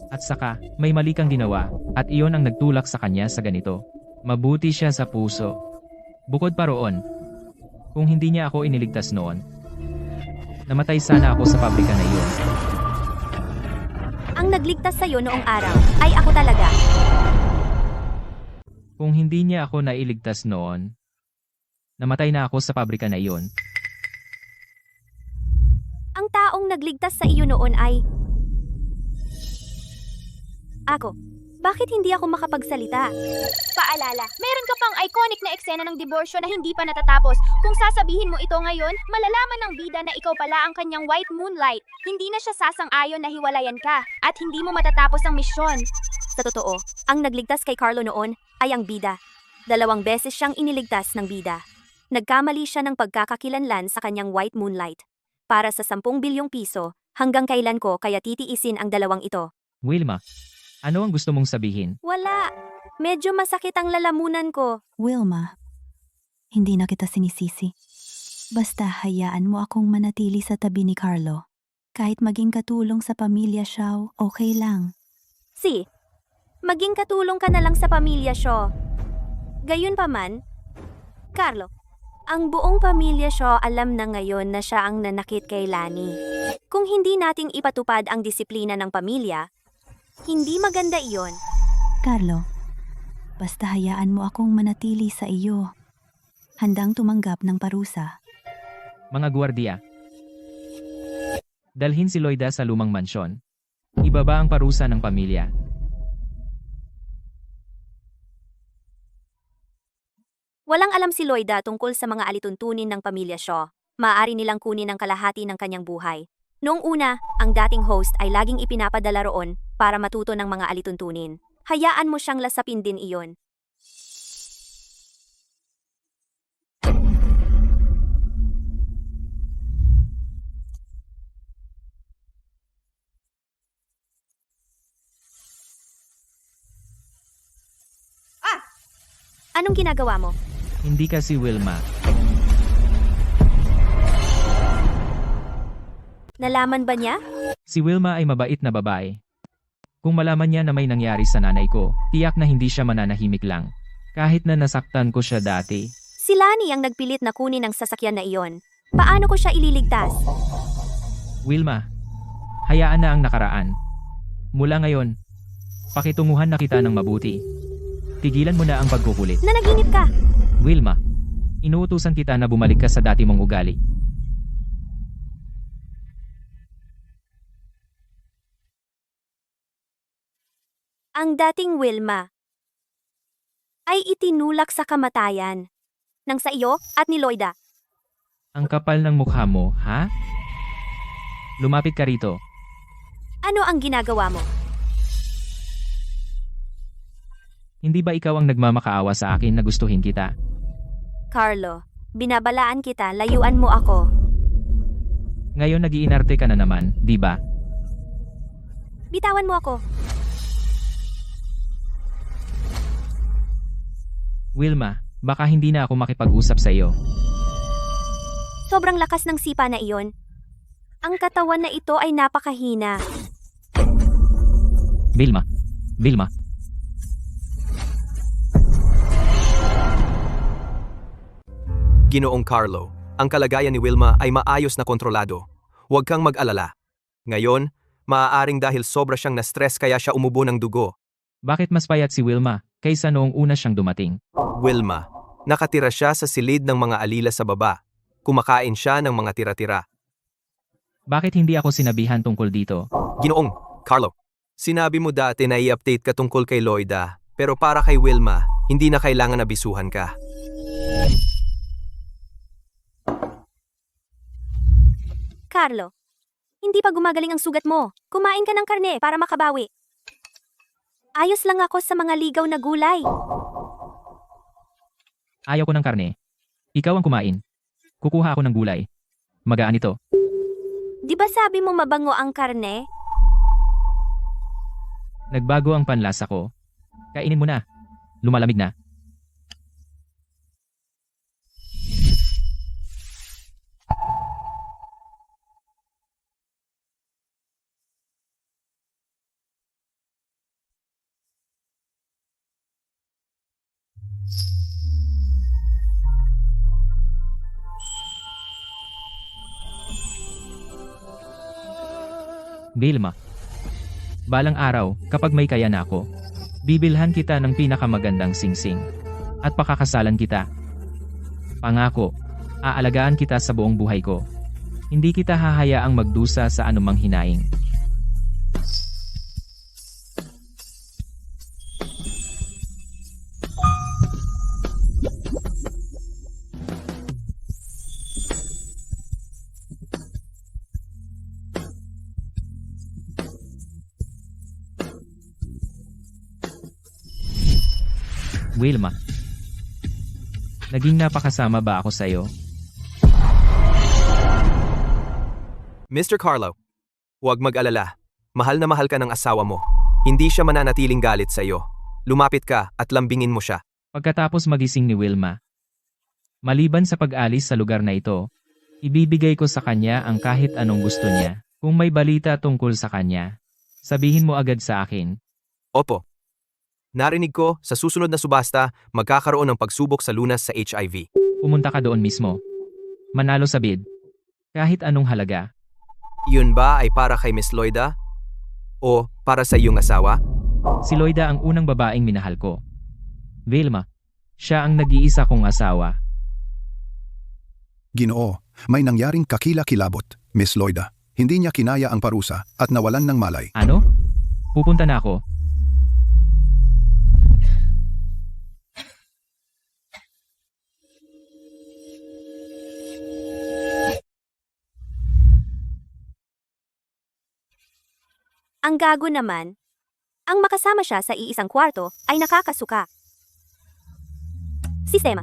At saka, may mali kang ginawa, at iyon ang nagtulak sa kanya sa ganito. Mabuti siya sa puso. Bukod pa roon, kung hindi niya ako iniligtas noon, namatay sana ako sa pabrika na iyon. Ang nagligtas sa'yo noong araw ay ako talaga. Kung hindi niya ako nailigtas noon, namatay na ako sa pabrika na iyon. Ang taong nagligtas sa iyo noon ay... Ako. Bakit hindi ako makapagsalita? Paalala, meron ka pang iconic na eksena ng diborsyo na hindi pa natatapos. Kung sasabihin mo ito ngayon, malalaman ng bida na ikaw pala ang kanyang white moonlight. Hindi na siya sasang-ayon na hiwalayan ka, at hindi mo matatapos ang misyon. Sa totoo, ang nagligtas kay Carlo noon ay ang bida. 2 beses siyang iniligtas ng bida. Nagkamali siya ng pagkakakilanlan sa kanyang white moonlight. Para sa 10 bilyong piso, hanggang kailan ko kaya titiisin ang 2 ito? Wilma, ano ang gusto mong sabihin? Wala. Medyo masakit ang lalamunan ko. Wilma, hindi na kita sinisisi. Basta hayaan mo akong manatili sa tabi ni Carlo. Kahit maging katulong sa pamilya siya, okay lang. Maging katulong ka na lang sa pamilya Shaw. Gayunpaman, Carlo, ang buong pamilya Shaw alam na ngayon na siya ang nanakit kay Lani. Kung hindi nating ipatupad ang disiplina ng pamilya, hindi maganda iyon. Carlo, basta hayaan mo akong manatili sa iyo. Handang tumanggap ng parusa. Mga gwardiya. Dalhin si Loida sa lumang mansyon. Ibaba ang parusa ng pamilya. Walang alam si Loida tungkol sa mga alituntunin ng pamilya Shaw. Maaari nilang kunin ang kalahati ng kanyang buhay. Noong una, ang dating host ay laging ipinapadala roon para matuto ng mga alituntunin. Hayaan mo siyang lasapin din iyon. Anong ginagawa mo? Hindi kasi Wilma. Nalaman ba niya? Si Wilma ay mabait na babae. Kung malaman niya na may nangyari sa nanay ko, tiyak na hindi siya mananahimik lang. Kahit na nasaktan ko siya dati. Si Lani ang nagpilit na kunin ang sasakyan na iyon. Paano ko siya ililigtas? Wilma, hayaan na ang nakaraan. Mula ngayon, pakitunguhan na kita ng mabuti. Tigilan mo na ang pagkukulit. Nanaginip ka! Wilma, inuutusan kita na bumalik ka sa dati mong ugali. Ang dating Wilma ay itinulak sa kamatayan ng sa iyo at ni Loida. Ang kapal ng mukha mo, ha? Lumapit ka rito. Ano ang ginagawa mo? Hindi ba ikaw ang nagmamakaawa sa akin na gustuhin kita? Carlo, binabalaan kita, layuan mo ako. Ngayon nag-iinarte ka na naman, di ba? Bitawan mo ako. Wilma, baka hindi na ako makipag-usap sa iyo. Sobrang lakas ng sipa na iyon. Ang katawan na ito ay napakahina. Vilma. Vilma. Ginoong Carlo, ang kalagayan ni Wilma ay maayos na kontrolado. Huwag kang mag-alala. Ngayon, maaaring dahil sobra siyang na-stress kaya siya umubo ng dugo. Bakit mas payat si Wilma kaysa noong una siyang dumating? Wilma, nakatira siya sa silid ng mga alila sa baba. Kumakain siya ng mga tira-tira. Bakit hindi ako sinabihan tungkol dito? Ginoong Carlo, sinabi mo dati na i-update ka tungkol kay Loida, pero para kay Wilma, hindi na kailangan abisuhan ka. Carlo, hindi pa gumagaling ang sugat mo. Kumain ka ng karne para makabawi. Ayos lang ako sa mga ligaw na gulay. Ayaw ko ng karne. Ikaw ang kumain. Kukuha ako ng gulay. Magaan ito. Di ba sabi mo mabango ang karne? Nagbago ang panlasa ko. Kainin mo na. Lumalamig na. Vilma. Balang araw, kapag may kaya na ako, bibilhan kita ng pinakamagandang singsing. At pakakasalan kita. Pangako, aalagaan kita sa buong buhay ko. Hindi kita hahayaang magdusa sa anumang hinaing. Wilma. Naging napakasama ba ako sa'yo? Mr. Carlo, huwag mag-alala. Mahal na mahal ka ng asawa mo. Hindi siya mananatiling galit sa iyo. Lumapit ka at lambingin mo siya. Pagkatapos magising ni Wilma, maliban sa pag-alis sa lugar na ito, ibibigay ko sa kanya ang kahit anong gusto niya. Kung may balita tungkol sa kanya, sabihin mo agad sa akin. Opo. Narinig ko, sa susunod na subasta, magkakaroon ng pagsubok sa lunas sa HIV. Pumunta ka doon mismo. Manalo sa bid. Kahit anong halaga. Yun ba ay para kay Miss Loida? O para sa iyong asawa? Si Loida ang unang babaeng minahal ko. Vilma. Siya ang nag-iisa kong asawa. Ginoo, may nangyaring kakila-kilabot, Miss Loida. Hindi niya kinaya ang parusa at nawalan ng malay. Ano? Pupunta na ako. Ang gago naman. Ang makasama siya sa iisang kwarto ay nakakasuka. Sistema.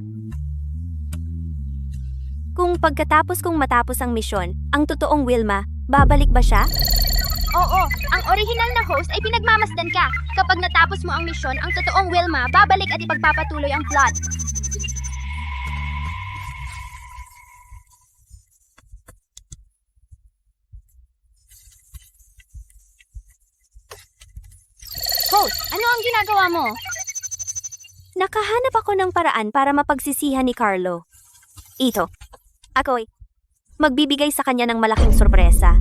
Kung pagkatapos kong matapos ang misyon, ang totoong Wilma, babalik ba siya? Oo, ang original na host ay pinagmamasdan ka. Kapag natapos mo ang misyon, ang totoong Wilma babalik at ipagpapatuloy ang plot. Host, ano ang ginagawa mo? Nakahanap ako ng paraan para mapagsisihan ni Carlo. Ito. Ako'y magbibigay sa kanya ng malaking sorpresa.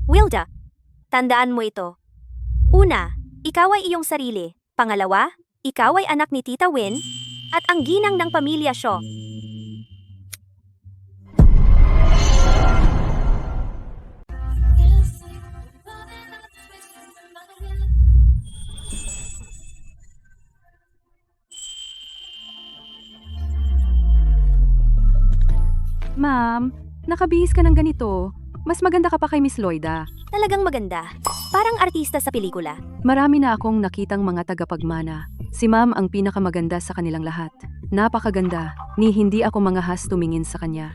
Wilda, tandaan mo ito. Una, ikaw ay iyong sarili. Pangalawa, ikaw ay anak ni Tita Win at ang ginang ng pamilya Shaw. Ma'am, nakabihis ka ng ganito. Mas maganda ka pa kay Miss Loida. Talagang maganda. Parang artista sa pelikula. Marami na akong nakitang mga tagapagmana. Si Ma'am ang pinakamaganda sa kanilang lahat. Napakaganda, ni hindi ako mangahas tumingin sa kanya.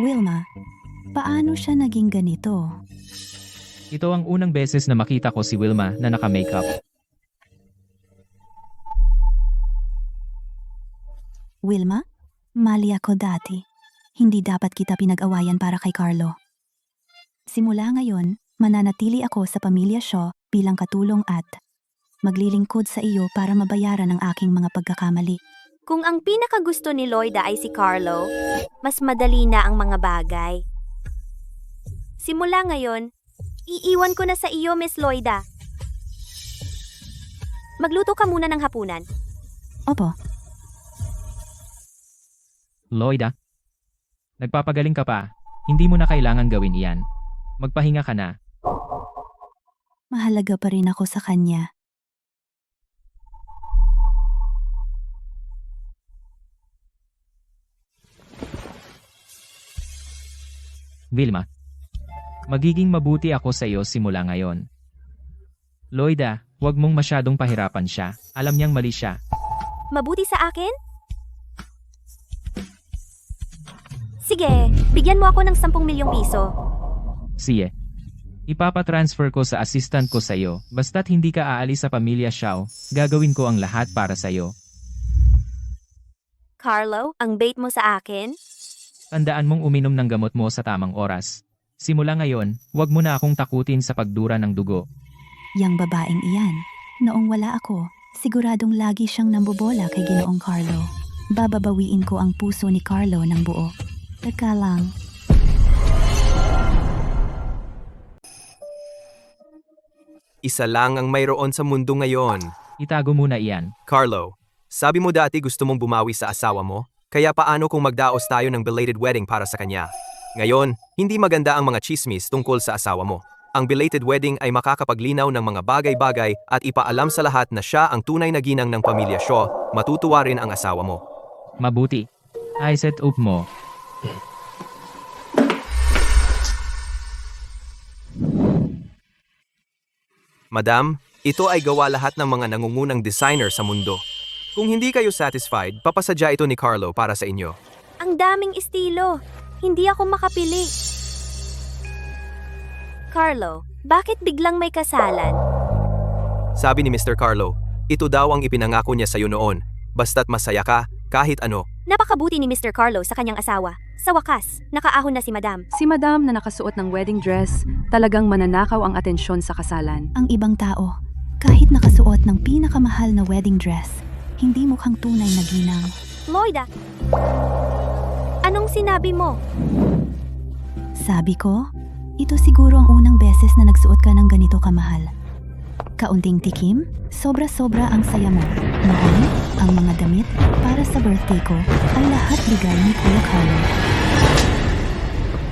Wilma, paano siya naging ganito? Ito ang unang beses na makita ko si Wilma na naka-makeup. Wilma, mali ako dati. Hindi dapat kita pinag-awayan para kay Carlo. Simula ngayon, mananatili ako sa pamilya Shaw bilang katulong at maglilingkod sa iyo para mabayaran ang aking mga pagkakamali. Kung ang pinakagusto ni Loida ay si Carlo, mas madali na ang mga bagay. Simula ngayon, iiwan ko na sa iyo, Miss Loida. Magluto ka muna ng hapunan. Opo, Loida, nagpapagaling ka pa. Hindi mo na kailangan gawin iyan. Magpahinga ka na. mahalaga pa rin ako sa kanya. Vilma, magiging mabuti ako sa iyo simula ngayon. Loida, huwag mong masyadong pahirapan siya. Alam niyang mali siya. Mabuti sa akin? Sige, bigyan mo ako ng 10 milyong piso. Sige. Ipapatransfer ko sa assistant ko sa iyo. Basta't hindi ka aalis sa pamilya Shaw, gagawin ko ang lahat para sa iyo. Carlo, ang bait mo sa akin? Tandaan mong uminom ng gamot mo sa tamang oras. Simula ngayon, huwag mo na akong takutin sa pagdura ng dugo. Yang babaeng iyan, noong wala ako, siguradong lagi siyang nambobola kay Ginoong Carlo. Bababawiin ko ang puso ni Carlo ng buo. Teka lang. Isa lang ang mayroon sa mundo ngayon. Itago muna iyan. Carlo, sabi mo dati gusto mong bumawi sa asawa mo? Kaya paano kung magdaos tayo ng belated wedding para sa kanya? Ngayon, hindi maganda ang mga chismis tungkol sa asawa mo. Ang belated wedding ay makakapaglinaw ng mga bagay-bagay at ipaalam sa lahat na siya ang tunay na ginang ng pamilya Shaw. Matutuwa rin ang asawa mo. Mabuti. Ay set up mo. Madam, ito ay gawa lahat ng mga nangungunang designer sa mundo. Kung hindi kayo satisfied, papasadya ito ni Carlo para sa inyo. Ang daming estilo. Hindi ako makapili. Carlo, bakit biglang may kasalan? Sabi ni Mr. Carlo, ito daw ang ipinangako niya sa iyo noon. Basta't masaya ka, kahit ano. Napakabuti ni Mr. Carlo sa kanyang asawa. Sa wakas, nakaahon na si Madam. Si Madam na nakasuot ng wedding dress, talagang mananakaw ang atensyon sa kasalan. Ang ibang tao, kahit nakasuot ng pinakamahal na wedding dress, hindi mukhang tunay na ginang. Loida, anong sinabi mo? Sabi ko, ito siguro ang unang beses na nagsuot ka ng ganito kamahal. Kaunting tikim, sobra-sobra ang saya mo. Noon, ang mga damit para sa birthday ko ay lahat bigay ni Kuya Carlo.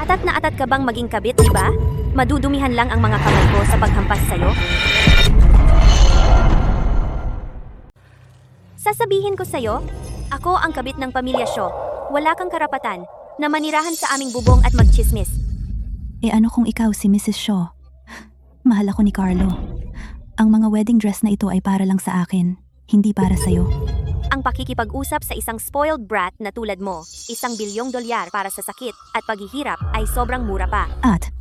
Atat na atat ka bang maging kabit, di ba? Madudumihan lang ang mga kamay ko sa paghampas sa'yo. Sasabihin ko sa'yo, ako ang kabit ng pamilya Shaw. Wala kang karapatan na manirahan sa aming bubong at magchismis. E ano kung ikaw si Mrs. Shaw? Mahal ako ni Carlo. Ang mga wedding dress na ito ay para lang sa akin, hindi para sa'yo. Ang pakikipag-usap sa isang spoiled brat na tulad mo, $1 bilyong para sa sakit at paghihirap ay sobrang mura pa. At,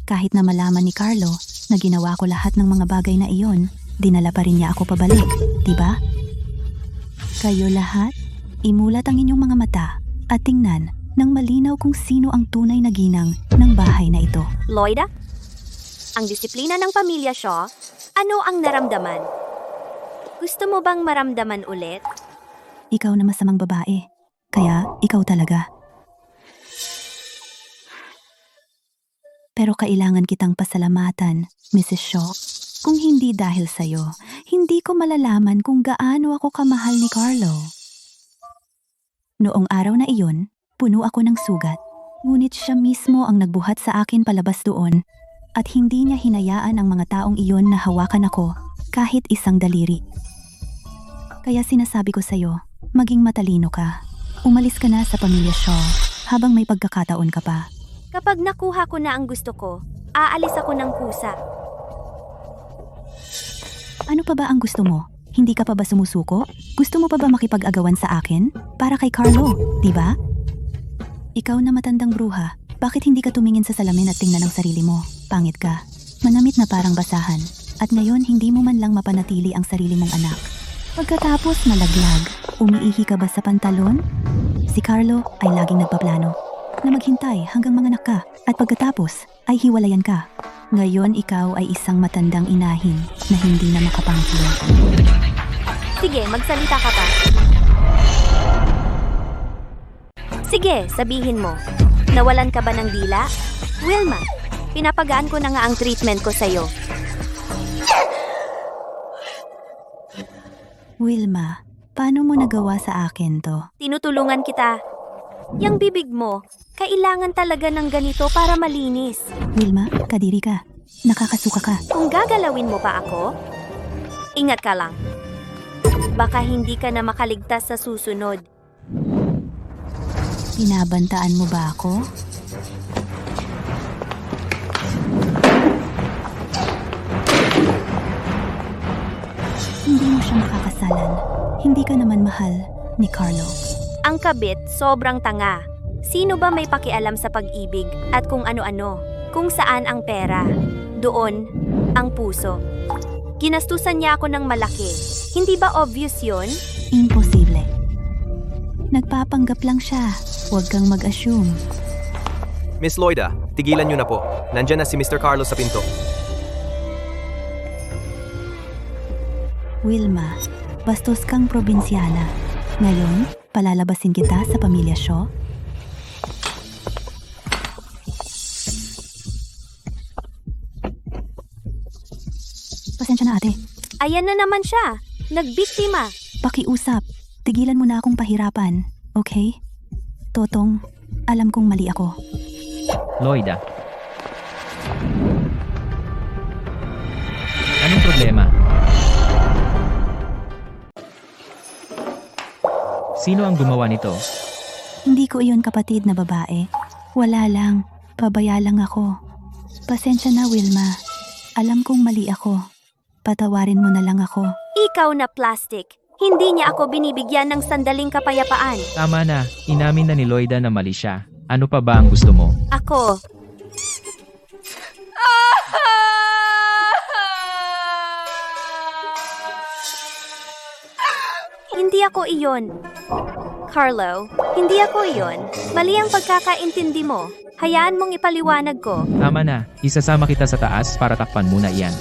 kahit na malaman ni Carlo na ginawa ko lahat ng mga bagay na iyon, dinala pa rin niya ako pabalik, diba? Kayo lahat, imulat ang inyong mga mata at tingnan nang malinaw kung sino ang tunay na ginang ng bahay na ito. Loida, ang disiplina ng pamilya Shaw, ano ang naramdaman? Gusto mo bang maramdaman ulit? Ikaw na masamang babae, kaya ikaw talaga. Pero kailangan kitang pasalamatan, Mrs. Shaw. Kung hindi dahil sa'yo, hindi ko malalaman kung gaano ako kamahal ni Carlo. Noong araw na iyon, puno ako ng sugat. Ngunit siya mismo ang nagbuhat sa akin palabas doon at hindi niya hinayaan ang mga taong iyon na hawakan ako kahit isang daliri. Kaya sinasabi ko sa'yo, Maging matalino ka. Umalis ka na sa pamilya Shaw habang may pagkakataon ka pa. Kapag nakuha ko na ang gusto ko, aalis ako ng kusa. Ano pa ba ang gusto mo? Hindi ka pa ba sumusuko? Gusto mo pa ba makipag-agawan sa akin? Para kay Carlo, di ba? Ikaw na matandang bruha, bakit hindi ka tumingin sa salamin at tingnan ang sarili mo? Pangit ka. Manamit na parang basahan. At ngayon hindi mo man lang mapanatili ang sarili mong anak. Pagkatapos malaglag, umiihi ka ba sa pantalon? Si Carlo ay laging nagpaplano na maghintay hanggang manganak ka at pagkatapos ay hiwalayan ka. Ngayon ikaw ay isang matandang inahin na hindi na makapangkilo. Sige, magsalita ka pa. Sige, sabihin mo. Nawalan ka ba ng dila? Wilma, pinapagaan ko na nga ang treatment ko sa'yo. Wilma, paano mo nagawa sa akin to? Tinutulungan kita. Yang bibig mo, kailangan talaga ng ganito para malinis. Wilma, kadiri ka. Nakakasuka ka. Kung gagalawin mo pa ako, ingat ka lang. Baka hindi ka na makaligtas sa susunod. Binabantaan mo ba ako? Hindi mo siya makakasalan. Hindi ka naman mahal ni Carlo. Ang kabit, sobrang tanga. Sino ba may pakialam sa pag-ibig at kung ano-ano? Kung saan ang pera? Doon, ang puso. Ginastusan niya ako ng malaki. Hindi ba obvious yun? Imposible. Nagpapanggap lang siya. Huwag kang mag-assume. Miss Loida, tigilan niyo na po. Nandyan na si Mr. Carlos sa pinto. Wilma, bastos kang probinsyana. Ngayon, palalabasin kita sa pamilya Shaw? Pasensya na ate. Ayan na naman siya. Nagbiktima. Pakiusap. Tigilan mo na akong pahirapan. Okay? Totong, alam kong mali ako. Loida. Anong problema? Sino ang gumawa nito? Hindi ko iyon kapatid na babae. Wala lang. Pabaya lang ako. Pasensya na Wilma. Alam kong mali ako. Patawarin mo na lang ako. Ikaw na plastic. Hindi niya ako binibigyan ng sandaling kapayapaan. Tama na, inamin na ni Loida na mali siya. Ano pa ba ang gusto mo? Ako. Hindi ako iyon. Carlo, hindi ako iyon. Mali ang pagkakaintindi mo. Hayaan mong ipaliwanag ko. Tama na, isasama kita sa taas para takpan muna iyan.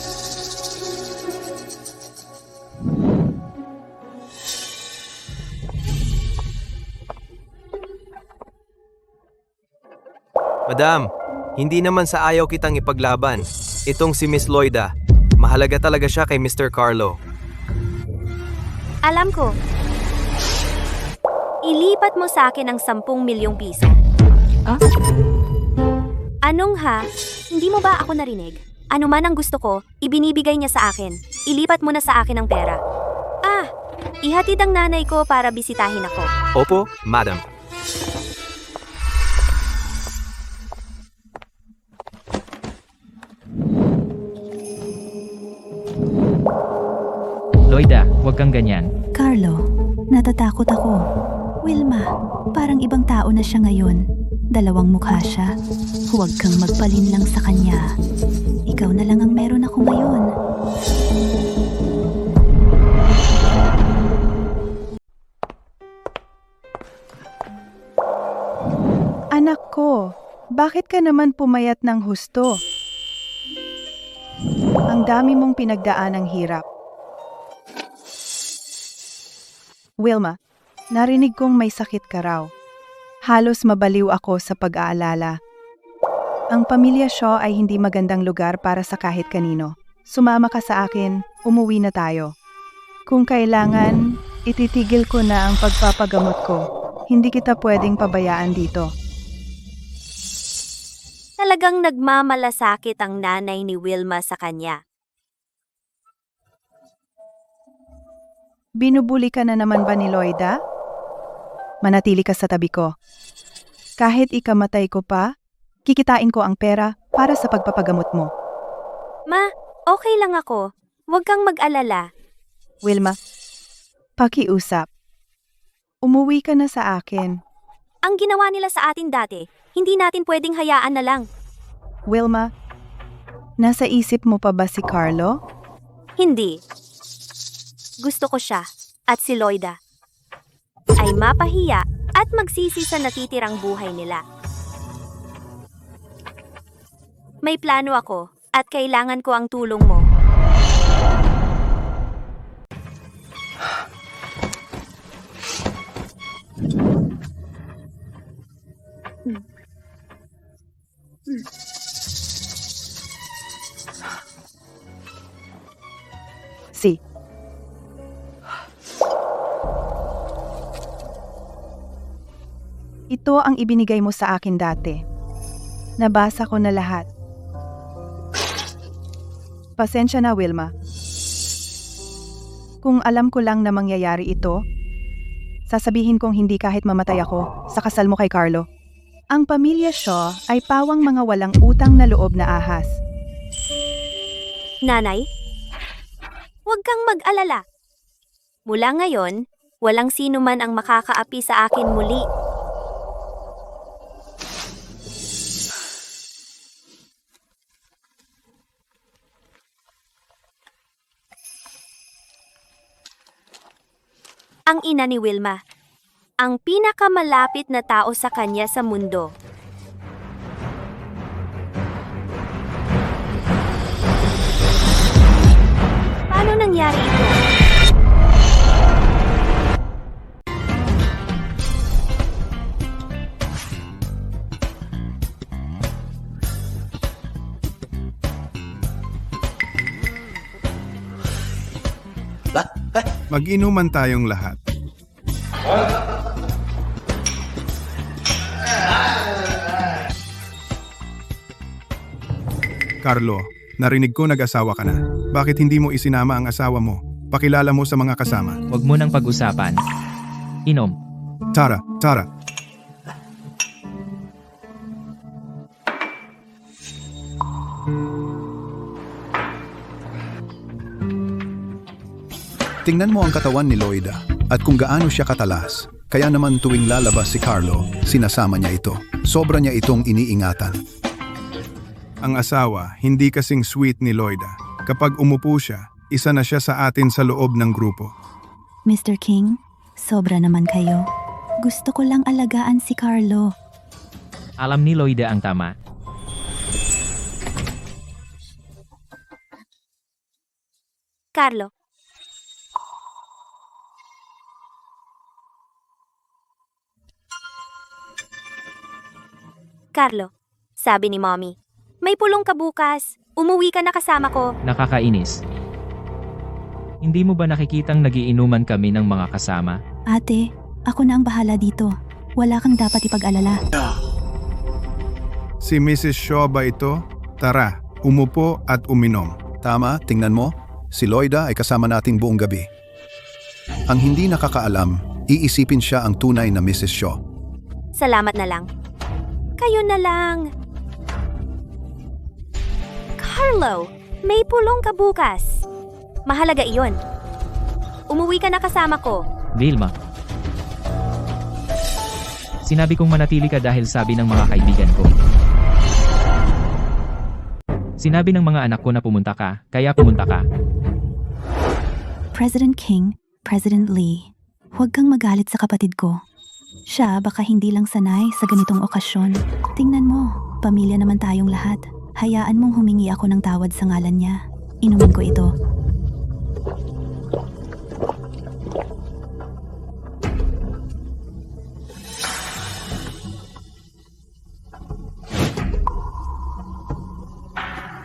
Madam, hindi naman sa ayaw kitang ipaglaban. Itong si Miss Loida, mahalaga talaga siya kay Mr. Carlo. Alam ko. Ilipat mo sa akin ang 10 milyong piso. Ah? Anong ha? Hindi mo ba ako narinig? Ano man ang gusto ko, ibinibigay niya sa akin. Ilipat mo na sa akin ang pera. Ah, ihatid ang nanay ko para bisitahin ako. Opo, madam. Loida, huwag kang ganyan. Carlo, natatakot ako. Wilma, parang ibang tao na siya ngayon. Dalawang mukha siya. Huwag kang magpalin lang sa kanya. Ikaw na lang ang meron ako ngayon. Anak ko, bakit ka naman pumayat ng husto? Ang dami mong pinagdaan ng hirap. Wilma, narinig kong may sakit ka raw. Halos mabaliw ako sa pag-aalala. Ang pamilya Shaw ay hindi magandang lugar para sa kahit kanino. Sumama ka sa akin, umuwi na tayo. Kung kailangan, ititigil ko na ang pagpapagamot ko. Hindi kita pwedeng pabayaan dito. Talagang nagmamalasakit ang nanay ni Wilma sa kanya. Binubuli ka na naman ba ni Loida? Manatili ka sa tabi ko. Kahit ikamatay ko pa, kikitain ko ang pera para sa pagpapagamot mo. Ma, okay lang ako. Huwag kang mag-alala. Wilma, pakiusap. Umuwi ka na sa akin. Ang ginawa nila sa atin dati, hindi natin pwedeng hayaan na lang. Wilma, nasa isip mo pa ba si Carlo? Hindi. Gusto ko siya at si Loida ay mapahiya at magsisi sa natitirang buhay nila. May plano ako at kailangan ko ang tulong mo. Si. Ito ang ibinigay mo sa akin dati. Nabasa ko na lahat. Pasensya na, Wilma. Kung alam ko lang na mangyayari ito, sasabihin kong hindi kahit mamatay ako sa kasal mo kay Carlo. Ang pamilya Shaw ay pawang mga walang utang na loob na ahas. Nanay, huwag kang mag-alala. Mula ngayon, walang sino man ang makakaapi sa akin muli. Ang ina ni Wilma, ang pinakamalapit na tao sa kanya sa mundo. Paano nangyari ito? Mag-inuman tayong lahat. Carlo, narinig ko nag-asawa ka na. Bakit hindi mo isinama ang asawa mo? Pakilala mo sa mga kasama. Huwag mo nang pag-usapan. Inom. Tara. Tingnan mo ang katawan ni Loida at kung gaano siya katalas. Kaya naman tuwing lalabas si Carlo, sinasama niya ito. Sobra niya itong iniingatan. Ang asawa, hindi kasing sweet ni Loida. Kapag umupo siya, isa na siya sa atin sa loob ng grupo. Mr. King, sobra naman kayo. Gusto ko lang alagaan si Carlo. Alam ni Loida ang tama. Carlo. Carlo, sabi ni Mommy, may pulong ka bukas. Umuwi ka na kasama ko. Nakakainis. Hindi mo ba nakikitang nagiinuman kami ng mga kasama? Ate, ako na ang bahala dito. Wala kang dapat ipag-alala. Si Mrs. Shaw ba ito? Tara, umupo at uminom. Tama, tingnan mo. Si Loida ay kasama nating buong gabi. Ang hindi nakakaalam, iisipin siya ang tunay na Mrs. Shaw. Salamat na lang. Kayo na lang. Carlo, may pulong ka bukas. Mahalaga iyon. Umuwi ka na kasama ko. Vilma. Sinabi kong manatili ka dahil sabi ng mga kaibigan ko. Sinabi ng mga anak ko na pumunta ka, kaya pumunta ka. President King, President Lee, huwag kang magalit sa kapatid ko. Siya baka hindi lang sanay sa ganitong okasyon. Tingnan mo, pamilya naman tayong lahat. Hayaan mong humingi ako ng tawad sa ngalan niya. Inumin ko ito.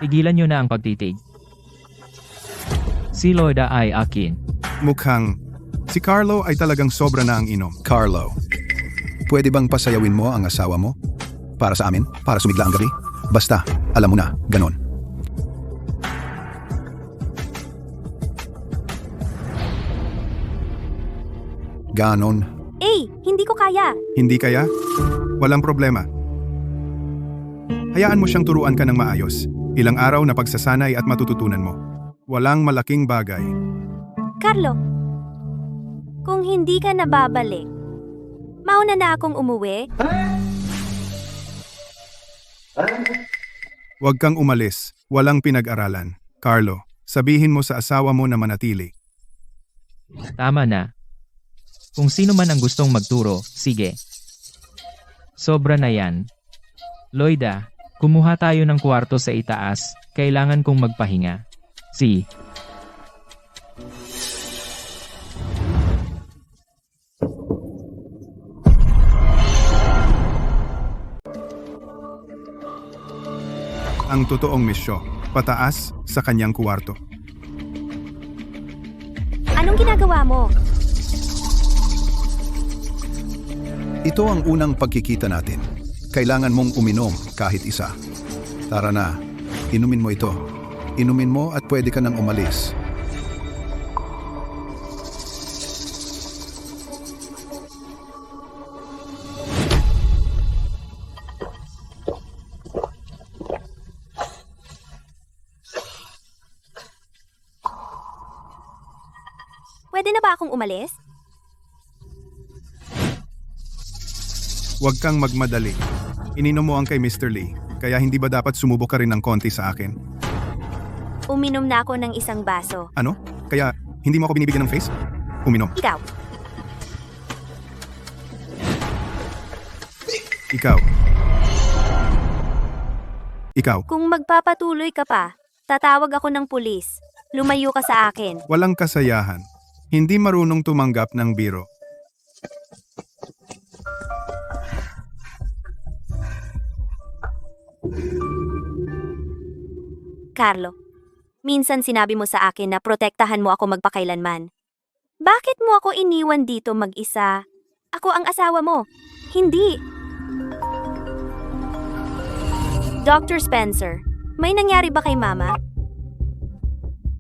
Tigilan niyo na ang pagtitig. Si Loida ay akin. Mukhang si Carlo ay talagang sobra na ang inom. Carlo, pwede bang pasayawin mo ang asawa mo? Para sa amin? Para sumigla ang gabi? Basta, alam mo na, ganon. Ganon. Hindi ko kaya. Hindi kaya? Walang problema. Hayaan mo siyang turuan ka ng maayos. Ilang araw na pagsasanay at matututunan mo. Walang malaking bagay. Carlo, kung hindi ka nababalik, mauna na akong umuwi. Huwag kang umalis. Walang pinag-aralan. Carlo, sabihin mo sa asawa mo na manatili. Tama na. Kung sino man ang gustong magturo, sige. Sobra na yan. Loida, kumuha tayo ng kwarto sa itaas. Kailangan kong magpahinga. Si. Ang totoong misyo, pataas sa kanyang kuwarto. Anong ginagawa mo? Ito ang unang pagkikita natin. Kailangan mong uminom kahit isa. Tara na, inumin mo ito. Inumin mo at pwede ka nang umalis. Pwede na ba akong umalis? Huwag kang magmadali. Ininom mo ang kay Mr. Lee, kaya hindi ba dapat sumubok ka rin ng konti sa akin? Uminom na ako ng isang baso. Ano? Kaya hindi mo ako binibigyan ng face? Uminom. Ikaw, Ikaw. Ikaw. kung magpapatuloy ka pa, tatawag ako ng pulis. Lumayo ka sa akin. Walang kasayahan. Hindi marunong tumanggap ng biro. Carlo, minsan sinabi mo sa akin na protektahan mo ako magpakailanman. Bakit mo ako iniwan dito mag-isa? Ako ang asawa mo. Hindi. Dr. Spencer, may nangyari ba kay Mama?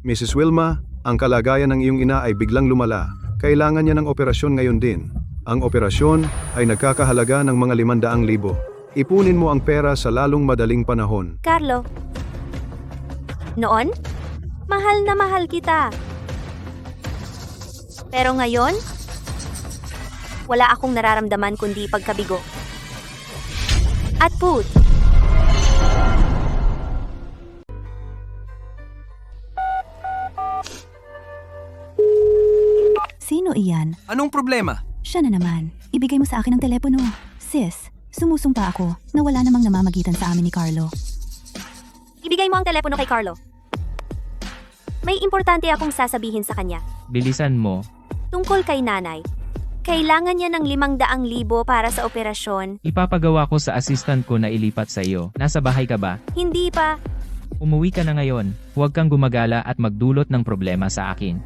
Mrs. Wilma, ang kalagayan ng iyong ina ay biglang lumala. Kailangan niya ng operasyon ngayon din. Ang operasyon ay nagkakahalaga ng mga 500,000. Ipunin mo ang pera sa lalong madaling panahon. Carlo, noon, mahal na mahal kita. Pero ngayon, wala akong nararamdaman kundi pagkabigo. At put. Sino iyan? Anong problema? Siya na naman. Ibigay mo sa akin ang telepono. Sis, sumusumpa ako na wala namang namamagitan sa amin ni Carlo. Ibigay mo ang telepono kay Carlo. May importante akong sasabihin sa kanya. Bilisan mo. Tungkol kay nanay. Kailangan niya ng 500,000 para sa operasyon. Ipapagawa ko sa assistant ko na ilipat sa iyo. Nasa bahay ka ba? Hindi pa. Umuwi ka na ngayon. Huwag kang gumagala at magdulot ng problema sa akin.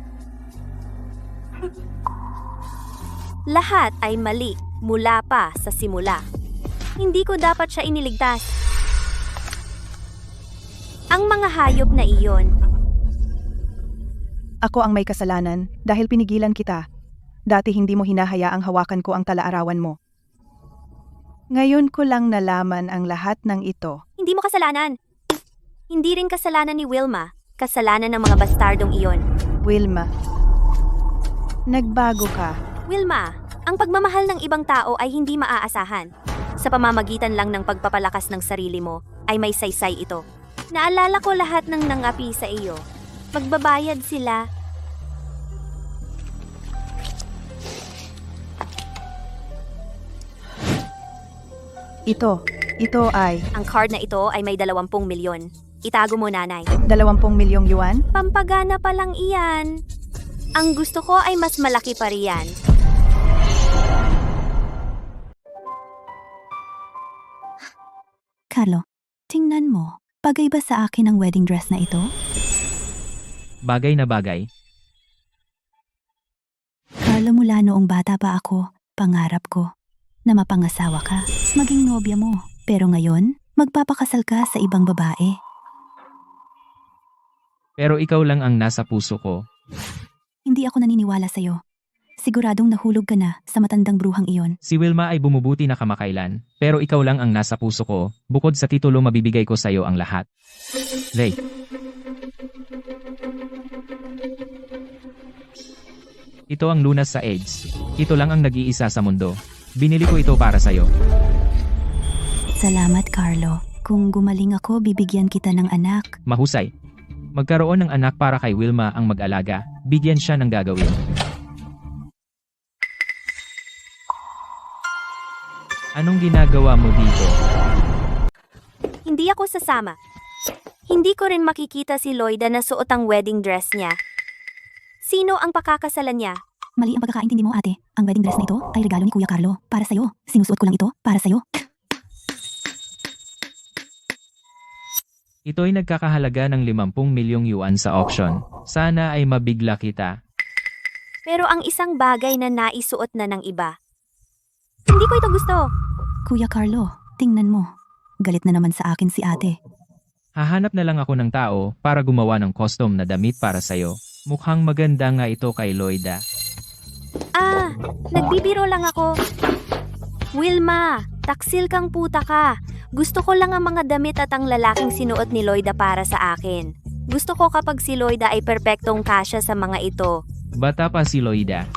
Lahat ay mali mula pa sa simula. Hindi ko dapat siya iniligtas. Ang mga hayop na iyon. Ako ang may kasalanan dahil pinigilan kita. Dati hindi mo hinahayaang hawakan ko ang talaarawan mo. Ngayon ko lang nalaman ang lahat ng ito. Hindi mo kasalanan. Hindi rin kasalanan ni Wilma. Kasalanan ng mga bastardong iyon. Wilma, nagbago ka. Wilma, ang pagmamahal ng ibang tao ay hindi maaasahan. Sa pamamagitan lang ng pagpapalakas ng sarili mo, ay may saysay ito. Naalala ko lahat ng nangapi sa iyo. Magbabayad sila. Ito ay Ang card na ito ay may 20 milyon. Itago mo, nanay. 20 milyong yuan. Pampagana pa lang iyan. Ang gusto ko ay mas malaki pa riyan. Carlo, tingnan mo. Bagay ba sa akin ang wedding dress na ito? Bagay na bagay. Carlo, mula noong bata pa ako, pangarap ko na mapangasawa ka, maging nobya mo. Pero ngayon, magpapakasal ka sa ibang babae. Pero ikaw lang ang nasa puso ko. Hindi ako naniniwala sa'yo. Siguradong nahulog ka na sa matandang bruhang iyon. Si Wilma ay bumubuti na kamakailan, pero ikaw lang ang nasa puso ko, bukod sa titulo mabibigay ko sa iyo ang lahat. Ray. Ito ang lunas sa AIDS. Ito lang ang nag-iisa sa mundo. Binili ko ito para sa iyo. Salamat, Carlo. Kung gumaling ako, bibigyan kita ng anak. Mahusay. Magkaroon ng anak para kay Wilma ang mag-alaga, bigyan siya ng gagawin. Anong ginagawa mo dito? Hindi ako sasama. Hindi ko rin makikita si Loida na suot ang wedding dress niya. Sino ang pakakasalan niya? Mali ang pagkakaintindi mo, ate. Ang wedding dress na ito ay regalo ni Kuya Carlo. Para sa'yo. Sinusuot ko lang ito para sa'yo. Ito ay nagkakahalaga ng 50 milyong yuan sa auction. Sana ay mabigla kita. Pero ang isang bagay na naisuot na ng iba. Hindi ko ito gusto. Kuya Carlo, tingnan mo. Galit na naman sa akin si ate. Hahanap na lang ako ng tao para gumawa ng custom na damit para sa'yo. Mukhang maganda nga ito kay Loida. Nagbibiro lang ako. Wilma, taksil kang puta ka. Gusto ko lang ang mga damit at ang lalaking sinuot ni Loida para sa akin. Gusto ko kapag si Loida ay perpektong kasya sa mga ito. Bata pa si Loida.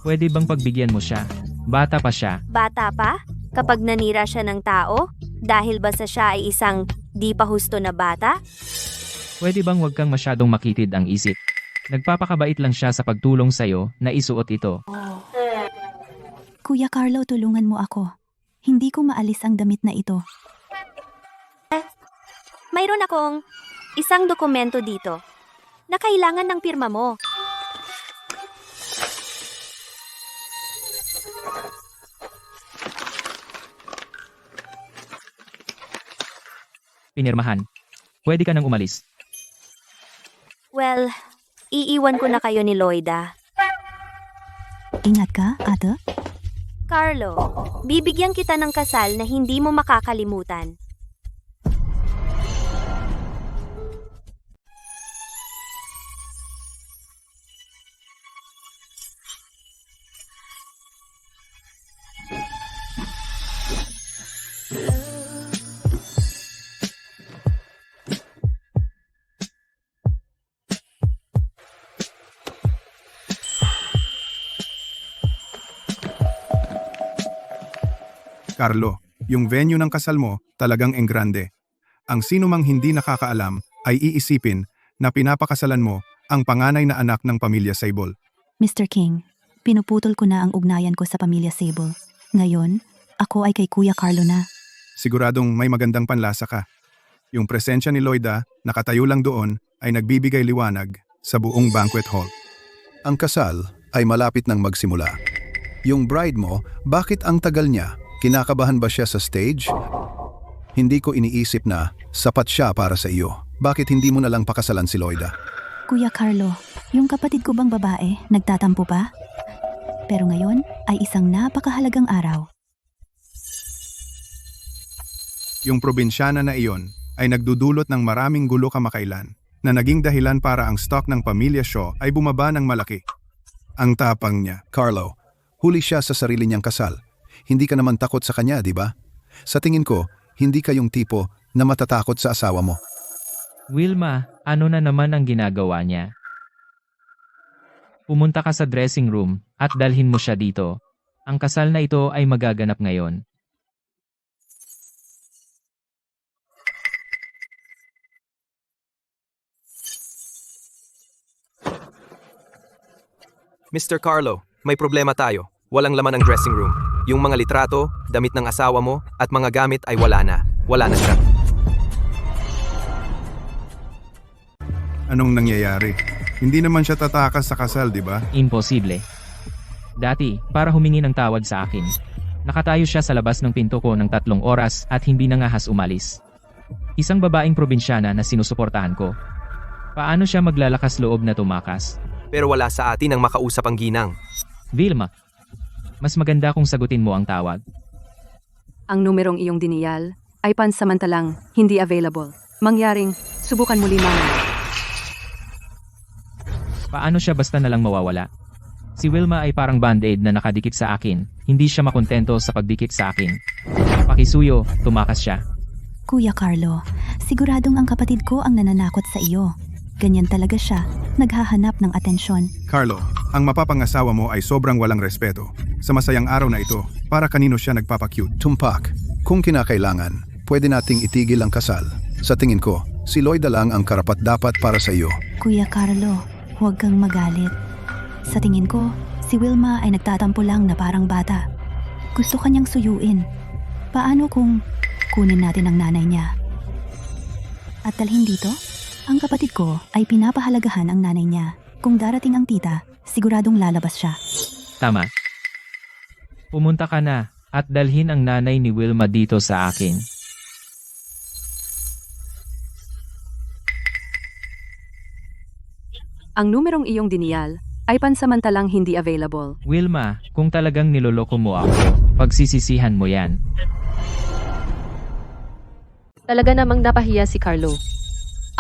Pwede bang pagbigyan mo siya? Bata pa siya. Bata pa? Kapag nanira siya ng tao? Dahil basta siya ay isang di pa husto na bata? Pwede bang wag kang masyadong makitid ang isip? Nagpapakabait lang siya sa pagtulong sa'yo na isuot ito. Kuya Carlo, tulungan mo ako. Hindi ko maalis ang damit na ito. Mayroon akong isang dokumento dito na kailangan ng pirma mo. Pinirmahan. Pwede ka nang umalis. Well, iiwan ko na kayo ni Loida. Ingat ka, ate. Carlo, bibigyan kita ng kasal na hindi mo makakalimutan. Carlo, yung venue ng kasal mo talagang enggrande. Ang sino mang hindi nakakaalam ay iisipin na pinapakasalan mo ang panganay na anak ng pamilya Sable. Mr. King, pinuputol ko na ang ugnayan ko sa pamilya Sable. Ngayon, ako ay kay Kuya Carlo na. Siguradong may magandang panlasa ka. Yung presensya ni Loida, nakatayo lang doon, ay nagbibigay liwanag sa buong banquet hall. Ang kasal ay malapit nang magsimula. Yung bride mo, bakit ang tagal niya? Kinakabahan ba siya sa stage? Hindi ko iniisip na sapat siya para sa iyo. Bakit hindi mo na lang pakasalan si Loida? Kuya Carlo, yung kapatid ko bang babae, nagtatampo pa? Pero ngayon ay isang napakahalagang araw. Yung probinsyana na iyon ay nagdudulot ng maraming gulo kamakailan na naging dahilan para ang stock ng pamilya Shaw ay bumaba ng malaki. Ang tapang niya. Carlo, huli siya sa sarili niyang kasal. Hindi ka naman takot sa kanya, di ba? Sa tingin ko, hindi ka yung tipo na matatakot sa asawa mo. Wilma, ano na naman ang ginagawa niya? Pumunta ka sa dressing room at dalhin mo siya dito. Ang kasal na ito ay magaganap ngayon. Mr. Carlo, may problema tayo. Walang laman ang dressing room. Yung mga litrato, damit ng asawa mo, at mga gamit ay wala na. Wala na siya. Anong nangyayari? Hindi naman siya tatakas sa kasal, di ba? Imposible. Dati, para humingi ng tawad sa akin. Nakatayo siya sa labas ng pinto ko ng 3 oras at hindi nangahas umalis. Isang babaeng probinsyana na sinusuportahan ko. Paano siya maglalakas loob na tumakas? Pero wala sa atin ang makausap ang ginang. Vilma, mas maganda kung sagutin mo ang tawag. Ang numerong iyong diniyal ay pansamantalang hindi available. Mangyaring, subukan muli mamaya. Paano siya basta na lang mawawala? Si Wilma ay parang band-aid na nakadikit sa akin. Hindi siya makontento sa pagdikit sa akin. Pakisuyo, tumakas siya. Kuya Carlo, siguradong ang kapatid ko ang nananakot sa iyo. Ganyan talaga siya, naghahanap ng atensyon. Carlo, ang mapapangasawa mo ay sobrang walang respeto. Sa masayang araw na ito, para kanino siya nagpapakyut? Tumpak, kung kinakailangan, pwede nating itigil ang kasal. Sa tingin ko, si Loida lang ang karapat-dapat para sa iyo. Kuya Carlo, huwag kang magalit. Sa tingin ko, si Wilma ay nagtatampo lang na parang bata. Gusto kanyang suyuin. Paano kung kunin natin ang nanay niya? At dalhin dito, ang kapatid ko ay pinapahalagahan ang nanay niya. Kung darating ang tita, siguradong lalabas siya. Tama. Pumunta ka na at dalhin ang nanay ni Wilma dito sa akin. Ang numerong iyong diniyal ay pansamantalang hindi available. Wilma, kung talagang niloloko mo ako, pagsisisihan mo yan. Talaga namang napahiya si Carlo.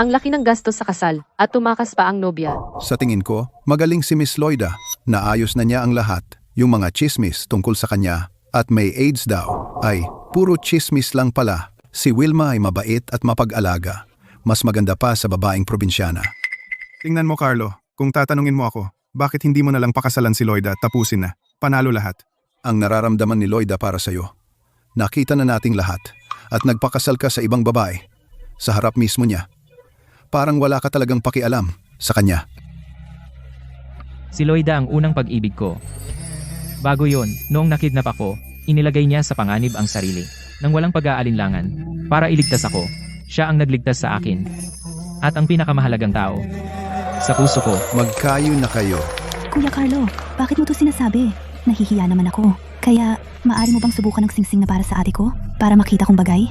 Ang laki ng gastos sa kasal at tumakas pa ang nobya. Sa tingin ko, magaling si Miss Loida. Naayos na niya ang lahat. Yung mga chismis tungkol sa kanya at may AIDS daw ay puro chismis lang pala. Si Wilma ay mabait at mapag-alaga. Mas maganda pa sa babaeng probinsyana. Tingnan mo, Carlo. Kung tatanungin mo ako, bakit hindi mo nalang pakasalan si Loida at tapusin na? Panalo lahat. Ang nararamdaman ni Loida para sa'yo. Nakita na nating lahat at nagpakasal ka sa ibang babae. Sa harap mismo niya. Parang wala ka talagang pakialam sa kanya. Si Loida ang unang pag-ibig ko. Bago yon, noong nakidnap ako, inilagay niya sa panganib ang sarili. Nang walang pag-aalinlangan, para iligtas ako, siya ang nagligtas sa akin. At ang pinakamahalagang tao, sa puso ko. Magkayo na kayo. Kuya Carlo, bakit mo to sinasabi? Nahihiya naman ako. Kaya, maaari mo bang subukan ng singsing na para sa ate ko? Para makita kong bagay?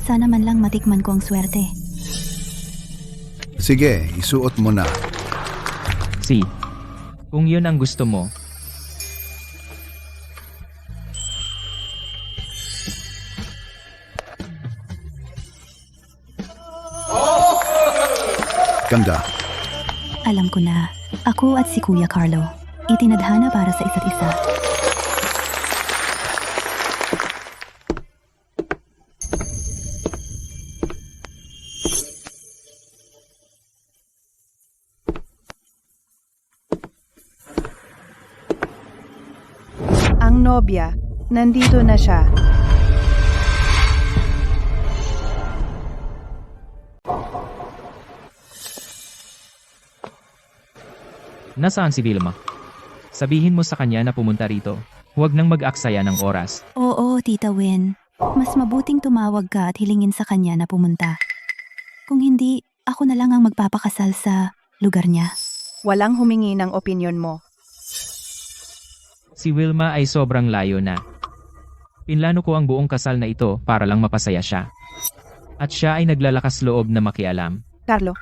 Sana man lang matikman ko ang swerte. Sige, isuot mo na. Si, kung yun ang gusto mo, Ganda. Alam ko na, ako at si Kuya Carlo, itinadhana para sa isa't isa. Ang nobya, nandito na siya. nasaan si Vilma? Sabihin mo sa kanya na pumunta rito. Huwag nang mag-aksaya ng oras. Oo, Tita Wen. Mas mabuting tumawag ka at hilingin sa kanya na pumunta. Kung hindi, ako na lang ang magpapakasal sa lugar niya. Walang humingi ng opinyon mo. Si Wilma ay sobrang layo na. Pinlano ko ang buong kasal na ito para lang mapasaya siya. At siya ay naglalakas loob na makialam. Carlo,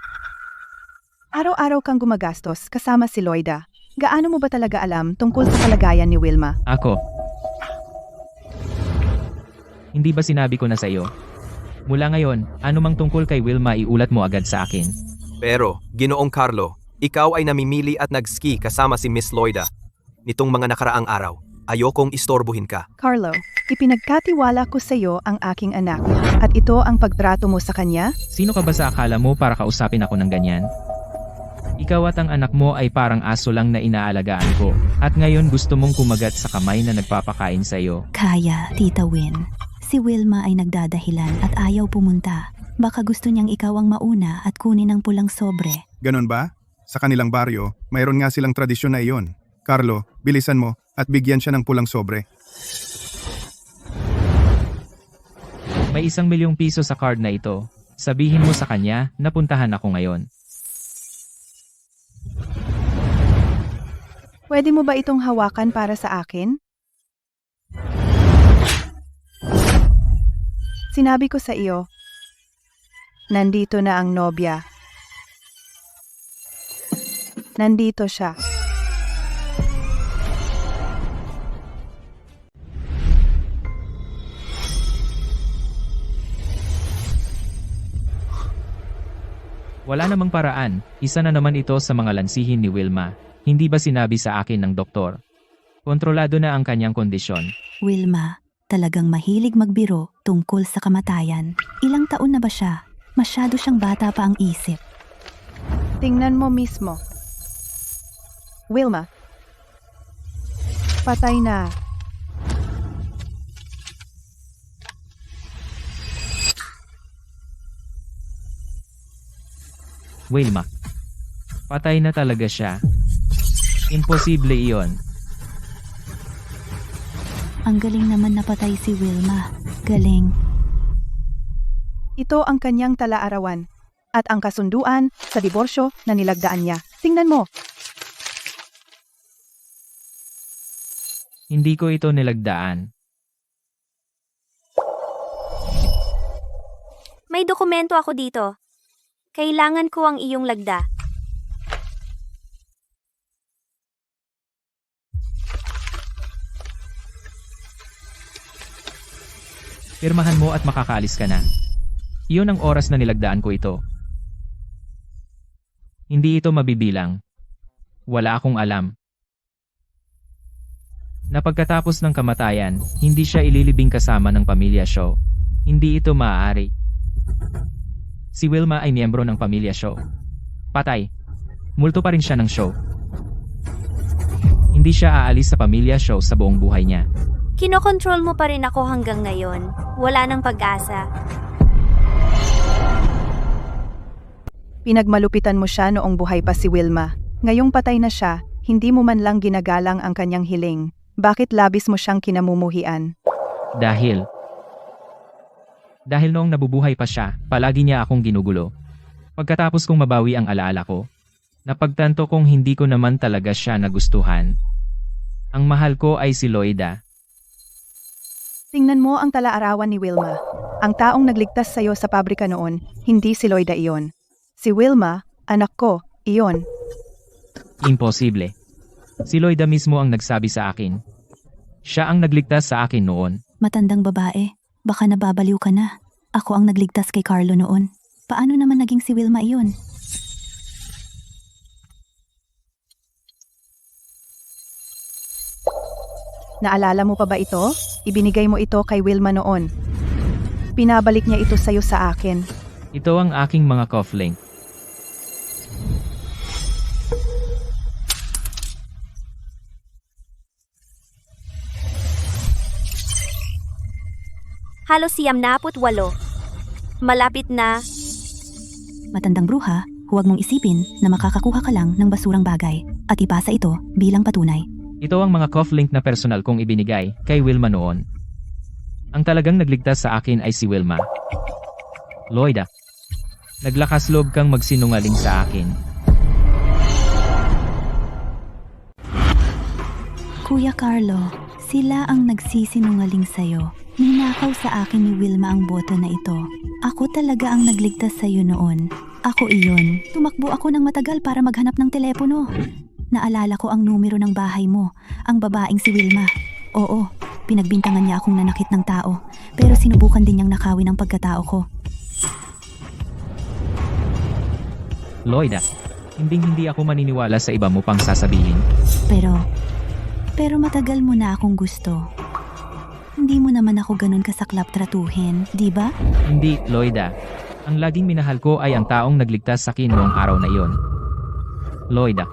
araw-araw kang gumagastos kasama si Loida. Gaano mo ba talaga alam tungkol sa kalagayan ni Wilma? Ako. Hindi ba sinabi ko na sa iyo? Mula ngayon, anumang tungkol kay Wilma iulat mo agad sa akin. Pero, Ginoong Carlo, ikaw ay namimili at nag-ski kasama si Miss Loida. Nitong mga nakaraang araw, ayokong istorbohin ka. Carlo, ipinagkatiwala ko sa iyo ang aking anak at ito ang pagtrato mo sa kanya? Sino ka ba sa akala mo para kausapin ako ng ganyan? Ikaw at ang anak mo ay parang aso lang na inaalagaan ko. At ngayon gusto mong kumagat sa kamay na nagpapakain sa iyo. Kaya, Tita Wen. Si Wilma ay nagdadahilan at ayaw pumunta. Baka gusto niyang ikaw ang mauna at kunin ang pulang sobre. Ganon ba? Sa kanilang baryo, mayroon nga silang tradisyon na iyon. Carlo, bilisan mo at bigyan siya ng pulang sobre. May 1 milyong piso sa card na ito. Sabihin mo sa kanya na puntahan ako ngayon. Pwede mo ba itong hawakan para sa akin? Sinabi ko sa iyo, nandito na ang nobya. Nandito siya. Wala namang paraan, isa na naman ito sa mga lansihin ni Wilma. Hindi ba sinabi sa akin ng doktor? Kontrolado na ang kanyang kondisyon. Wilma, talagang mahilig magbiro tungkol sa kamatayan. Ilang taon na ba siya? Masyado siyang bata pa ang isip. Tingnan mo mismo. Wilma. Patay na. Wilma. Patay na talaga siya. Imposible iyon. Ang galing naman napatay si Wilma. Galing. Ito ang kanyang talaarawan. At ang kasunduan sa diborsyo na nilagdaan niya. Tingnan mo. Hindi ko ito nilagdaan. May dokumento ako dito. Kailangan ko ang iyong lagda. Pirmahan mo at makakaalis ka na. Iyon ang oras na nilagdaan ko ito. Hindi ito mabibilang. Wala akong alam. Na pagkatapos ng kamatayan, hindi siya ililibing kasama ng pamilya Shaw. Hindi ito maaari. Si Wilma ay miyembro ng pamilya Shaw. Patay. Multo pa rin siya ng Shaw. Hindi siya aalis sa pamilya Shaw sa buong buhay niya. Kinokontrol mo pa rin ako hanggang ngayon. Wala nang pag-asa. Pinagmalupitan mo siya noong buhay pa si Wilma. Ngayong patay na siya, hindi mo man lang ginagalang ang kanyang hiling. Bakit labis mo siyang kinamumuhian? Dahil noong nabubuhay pa siya, palagi niya akong ginugulo. Pagkatapos kong mabawi ang alaala ko, napagtanto kong hindi ko naman talaga siya nagustuhan. Ang mahal ko ay si Loida. Tingnan mo ang talaarawan ni Wilma. Ang taong nagligtas sa'yo sa pabrika noon, hindi si Loida iyon. Si Wilma, anak ko, iyon. Imposible. Si Loida mismo ang nagsabi sa akin. Siya ang nagligtas sa akin noon. Matandang babae, baka nababaliw ka na. Ako ang nagligtas kay Carlo noon. Paano naman naging si Wilma iyon? Naalala mo pa ba ito? Ibinigay mo ito kay Wilma noon. Pinabalik niya ito sa'yo sa akin. Ito ang aking mga cufflink. Halos 98. Malapit na. Matandang bruha, huwag mong isipin na makakakuha ka lang ng basurang bagay at ipasa ito bilang patunay. Ito ang mga cufflink na personal kong ibinigay kay Wilma noon. Ang talagang nagligtas sa akin ay si Wilma. Loida, naglakas loob kang magsinungaling sa akin. Kuya Carlo, sila ang nagsisinungaling sa'yo. Ninakaw sa akin ni Wilma ang boto na ito. Ako talaga ang nagligtas sa'yo noon. Ako iyon. Tumakbo ako ng matagal para maghanap ng telepono. Naalala ko ang numero ng bahay mo, ang babaeng si Wilma. Oo, pinagbintangan niya akong nanakit ng tao, pero sinubukan din niyang nakawin ang pagkatao ko. Loida, hindi ako maniniwala sa iba mo pang sasabihin. Pero matagal mo na akong gusto. Hindi mo naman ako ganun kasaklap tratuhin, di ba? Hindi, Loida. Ang laging minahal ko ay ang taong nagligtas sa akin noong araw na iyon. Loida,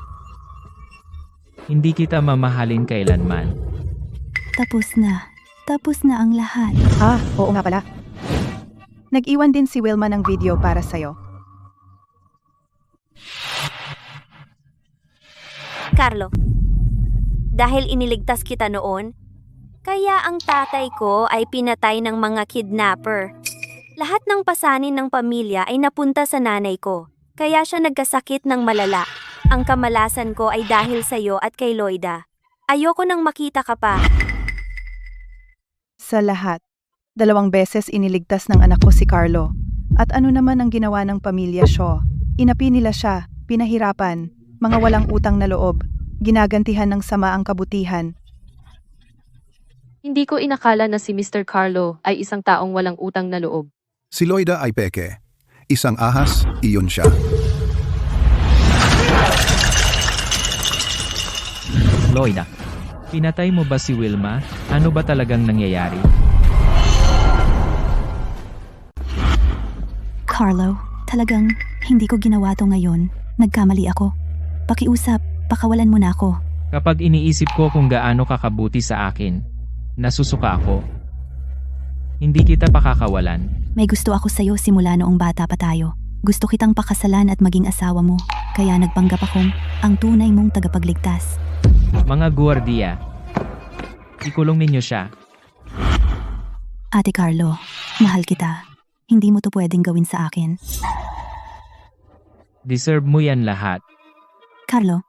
hindi kita mamahalin kailanman. Tapos na ang lahat. Oo nga pala. Nag-iwan din si Wilma ng video para sa'yo. Carlo, dahil iniligtas kita noon, kaya ang tatay ko ay pinatay ng mga kidnapper. Lahat ng pasanin ng pamilya ay napunta sa nanay ko, kaya siya nagkasakit ng malala. Ang kamalasan ko ay dahil sa'yo at kay Loida. Ayoko nang makita ka pa. Sa lahat, 2 beses iniligtas ng anak ko si Carlo. At ano naman ang ginawa ng pamilya Shaw? Inapi nila siya, pinahirapan, mga walang utang na loob, ginagantihan ng sama ang kabutihan. Hindi ko inakala na si Mr. Carlo ay isang taong walang utang na loob. Si Loida ay peke. Isang ahas, iyon siya. Loida, pinatay mo ba si Wilma? Ano ba talagang nangyayari? Carlo, talagang hindi ko ginawa to ngayon. Nagkamali ako. Pakiusap, pakawalan mo na ako. Kapag iniisip ko kung gaano kakabuti sa akin, nasusuka ako. Hindi kita pakakawalan. May gusto ako sa'yo simula noong bata pa tayo. Gusto kitang pakasalan at maging asawa mo. Kaya nagpanggap akong ang tunay mong tagapagligtas. Mga guwardiya, ikulong ninyo siya. Ate Carlo, mahal kita. Hindi mo to pwedeng gawin sa akin. Deserve mo yan lahat. Carlo,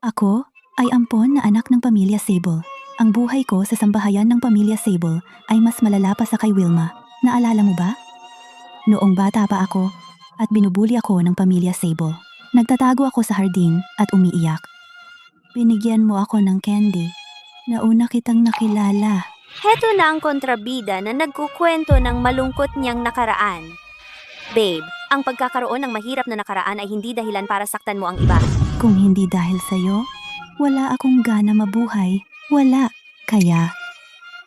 ako ay ampon na anak ng pamilya Sable. Ang buhay ko sa sambahayan ng pamilya Sable ay mas malala pa sa kay Wilma. Naalala mo ba? Noong bata pa ako at binubuli ako ng pamilya Sable. Nagtatago ako sa hardin at umiiyak. Binigyan mo ako ng candy. Nauna kitang nakilala. Heto na ang kontrabida na nagkukwento ng malungkot niyang nakaraan. Babe, ang pagkakaroon ng mahirap na nakaraan ay hindi dahilan para saktan mo ang iba. Kung hindi dahil sa'yo, wala akong gana mabuhay. Wala. Kaya,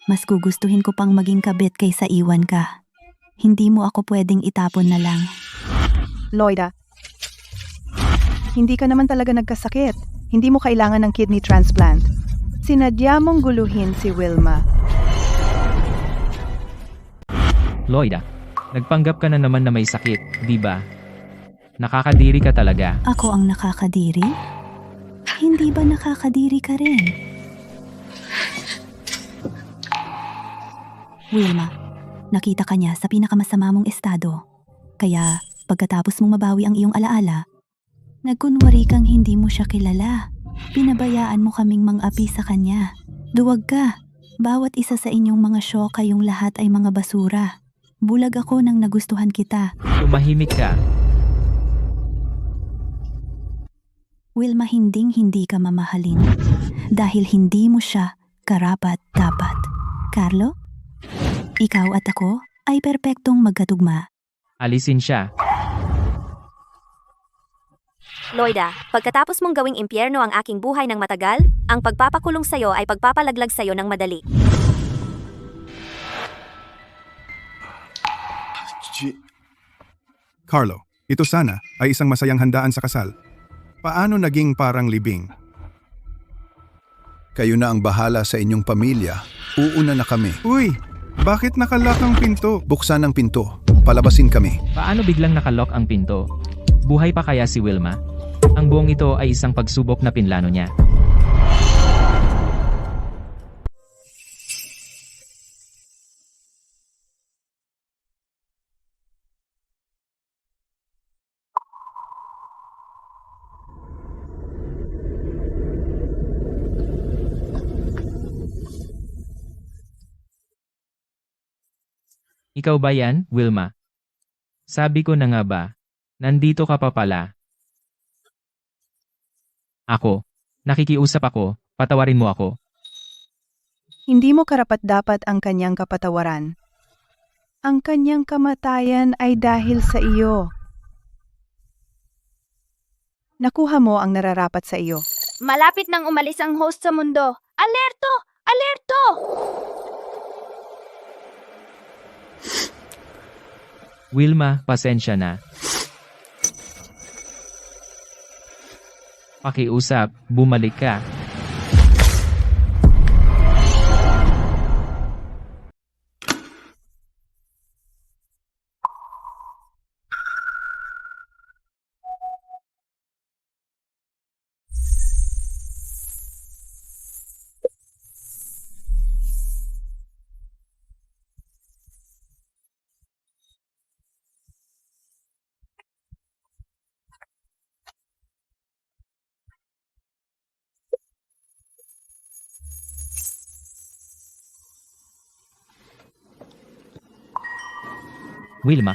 mas gugustuhin ko pang maging kabit kaysa iwan ka. Hindi mo ako pwedeng itapon na lang. Loida, hindi ka naman talaga nagkasakit. Hindi mo kailangan ng kidney transplant. Sinadya mong guluhin si Wilma. Loida, nagpanggap ka na naman na may sakit, di ba? Nakakadiri ka talaga. Ako ang nakakadiri? Hindi ba nakakadiri ka rin? Wilma, nakita ka niya sa pinakamasama mong estado. Kaya, pagkatapos mong mabawi ang iyong alaala, nagkunwari kang hindi mo siya kilala. Pinabayaan mo kaming mang-api sa kanya. Duwag ka. Bawat isa sa inyong mga show kayong lahat ay mga basura. Bulag ako nang nagustuhan kita. Tumahimik ka. Wilma, hindi ka mamahalin. Dahil hindi mo siya karapat-dapat. Carlo, ikaw at ako ay perpektong magkatugma. Alisin siya. Loida, pagkatapos mong gawing impyerno ang aking buhay ng matagal, ang pagpapakulong sa'yo ay pagpapalaglag sa'yo ng madali. Carlo, ito sana ay isang masayang handaan sa kasal. Paano naging parang libing? Kayo na ang bahala sa inyong pamilya. Uuna na kami. Uy, bakit nakalock ang pinto? Buksan ang pinto. Palabasin kami. Paano biglang nakalock ang pinto? Buhay pa kaya si Wilma? Ang buong ito ay isang pagsubok na pinlano niya. Ikaw ba yan, Wilma? Sabi ko na nga ba, nandito ka pa pala. Ako, nakikiusap ako, patawarin mo ako. Hindi mo karapat-dapat ang kanyang kapatawaran. Ang kanyang kamatayan ay dahil sa iyo. Nakuha mo ang nararapat sa iyo. Malapit nang umalis ang host sa mundo. Alerto! Alerto! Wilma, pasensya na. Pakiusap, bumalik ka. Wilma,